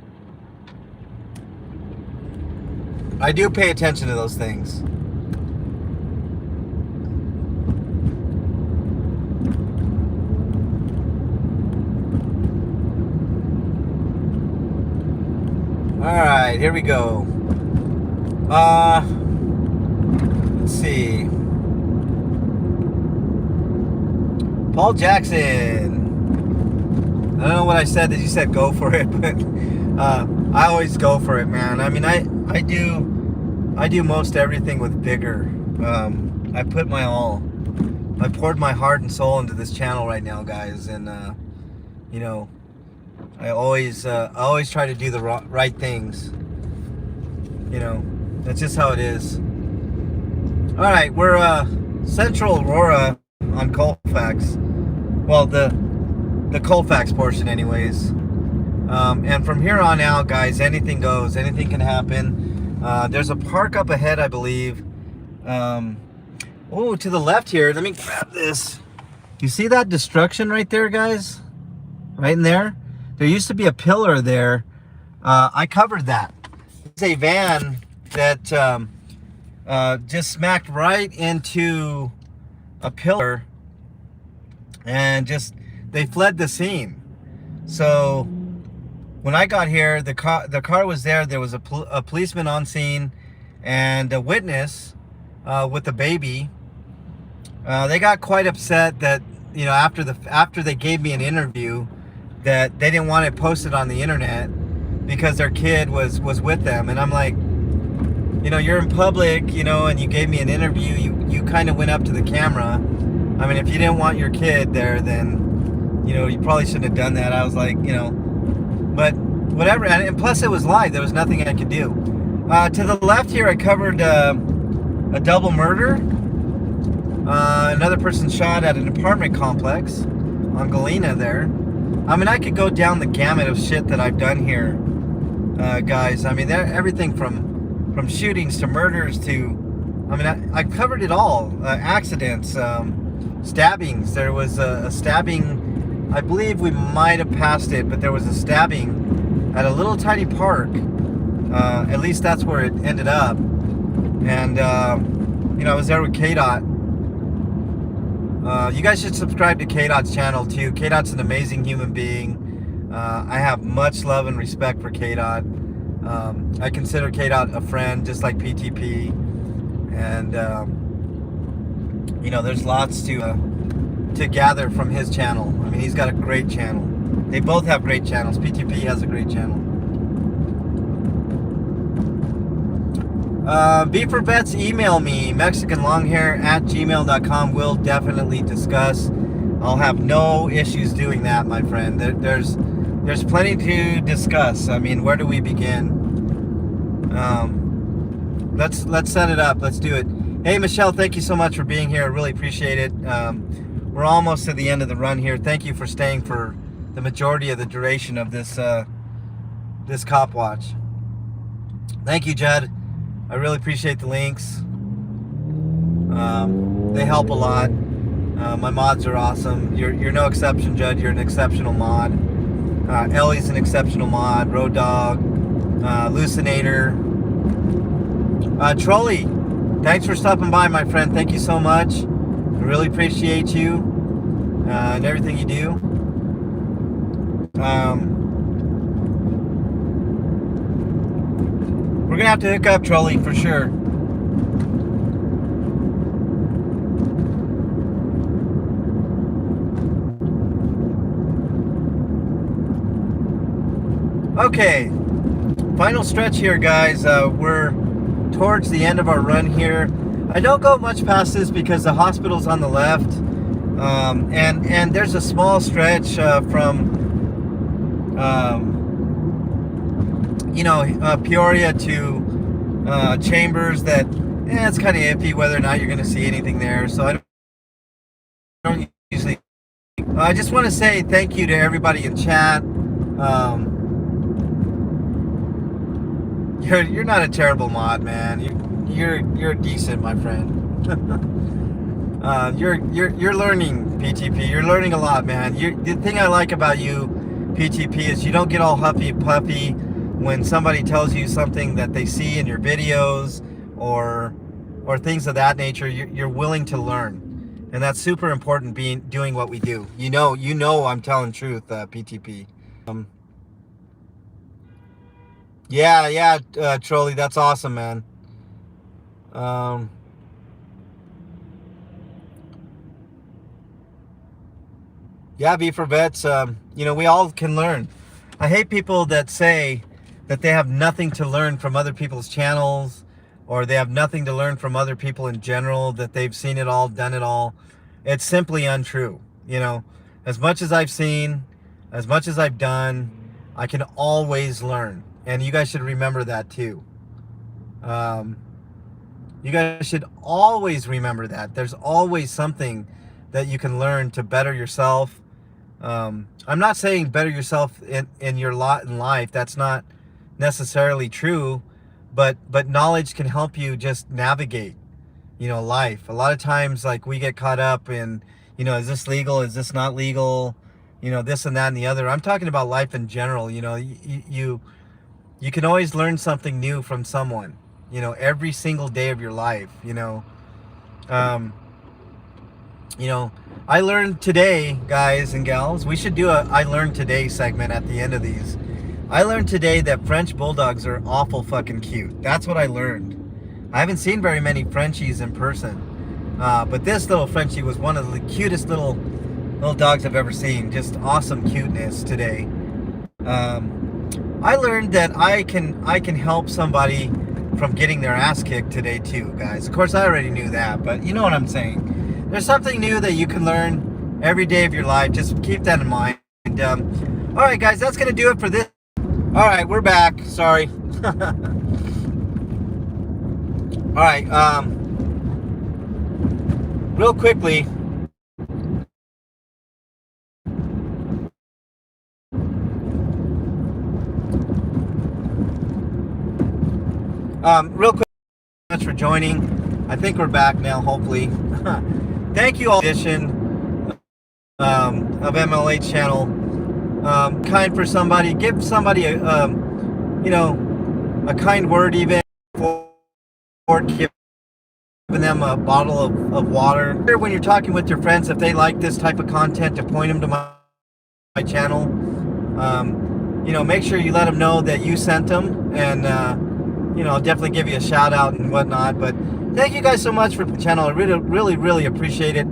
I do pay attention to those things. All right, here we go. Let's see. Paul Jackson. I don't know what I said that you said go for it, but I always go for it, man. I mean, I do most everything with vigor. I put my all. I poured my heart and soul into this channel right now, guys, and I always try to do the right things. That's just how it is. All right, we're Central Aurora on Colfax. Well, the Colfax portion, anyways. And from here on out, guys, anything goes. Anything can happen. There's a park up ahead, I believe. Oh, to the left here. Let me grab this. You see that destruction right there, guys? Right in there? There used to be a pillar there. I covered that. It's a van that just smacked right into a pillar, and they fled the scene. So when I got here, the car was there. There was a policeman on scene and a witness with a baby. They got quite upset that after they gave me an interview, that they didn't want it posted on the internet because their kid was with them. And I'm like, you're in public, and you gave me an interview. You kind of went up to the camera. I mean, if you didn't want your kid there, then you probably shouldn't have done that. I was like, but whatever. And plus it was live. There was nothing I could do. To the left here, I covered a double murder. Another person shot at an apartment complex on Galena there. I mean, I could go down the gamut of shit that I've done here, guys. I mean, everything from shootings to murders to, I mean, I covered it all. Accidents, stabbings. There was a stabbing, I believe we might have passed it, but there was a stabbing at a little tiny park. At least that's where it ended up. And, I was there with KDOT. You guys should subscribe to KDOT's channel too. KDOT's an amazing human being. I have much love and respect for KDOT. I consider KDOT a friend, just like PTP. And, there's lots to gather from his channel. I mean, he's got a great channel. They both have great channels. PTP has a great channel. B for Bets, email me, mexicanlonghair@gmail.com. We'll definitely discuss. I'll have no issues doing that, my friend. There's plenty to discuss. I mean, where do we begin? Let's set it up. Let's do it. Hey, Michelle, thank you so much for being here. I really appreciate it. We're almost to the end of the run here. Thank you for staying for the majority of the duration of this cop watch. Thank you, Judd. I really appreciate the links. They help a lot. My mods are awesome. You're no exception, Judd. You're an exceptional mod. Ellie's an exceptional mod. Road Dog, Lucinator, Trolley. Thanks for stopping by, my friend. Thank you so much. I really appreciate you and everything you do. We're gonna have to hook up, trolley, for sure. Okay, final stretch here, guys. We're towards the end of our run here. I don't go much past this because the hospital's on the left, and there's a small stretch from Peoria to Chambers that it's kind of iffy whether or not you're going to see anything there. So I don't usually. I just want to say thank you to everybody in chat. You're not a terrible mod, man. You're decent, my friend. You're learning, PTP. You're learning a lot, man. The thing I like about you, PTP, is you don't get all huffy puffy when somebody tells you something that they see in your videos or things of that nature. You're willing to learn, and that's super important. Doing what we do. You know, I'm telling truth, PTP. Yeah, Trolley, that's awesome, man. Yeah, V for Vets, we all can learn. I hate people that say that they have nothing to learn from other people's channels, or they have nothing to learn from other people in general, that they've seen it all, done it all. It's simply untrue. As much as I've seen, as much as I've done, I can always learn. And you guys should remember that too. You guys should always remember that. There's always something that you can learn to better yourself. I'm not saying better yourself in your lot in life. That's not necessarily true. But knowledge can help you just navigate, life. A lot of times, like, we get caught up in, is this legal? Is this not legal? This and that and the other. I'm talking about life in general. You can always learn something new from someone, every single day of your life. I learned today, guys and gals, we should do a I learned today segment at the end of these. I learned today that French bulldogs are awful fucking cute. That's what I learned. I haven't seen very many Frenchies in person, but this little Frenchie was one of the cutest little dogs I've ever seen. Just awesome cuteness today. I learned that I can help somebody from getting their ass kicked today too, guys. Of course, I already knew that, but you know what I'm saying. There's something new that you can learn every day of your life. Just keep that in mind. All right, guys, that's gonna do it for this. All right, we're back. Sorry. All right. Real quickly. Real quick, thanks for joining. I think we're back now, hopefully. Thank you all for the edition of MLH channel. Kind for somebody. Give somebody a kind word, even for giving them a bottle of water. When you're talking with your friends, if they like this type of content, to point them to my channel. Make sure you let them know that you sent them, and I'll definitely give you a shout out and whatnot. But thank you guys so much for the channel. I really appreciate it.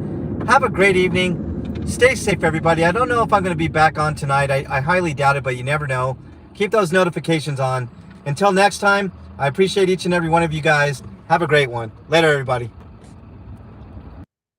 Have a great evening. Stay safe, everybody. I don't know if I'm going to be back on tonight. I highly doubt it, but you never know. Keep those notifications on. Until next time, I appreciate each and every one of you guys. Have a great one. Later, everybody.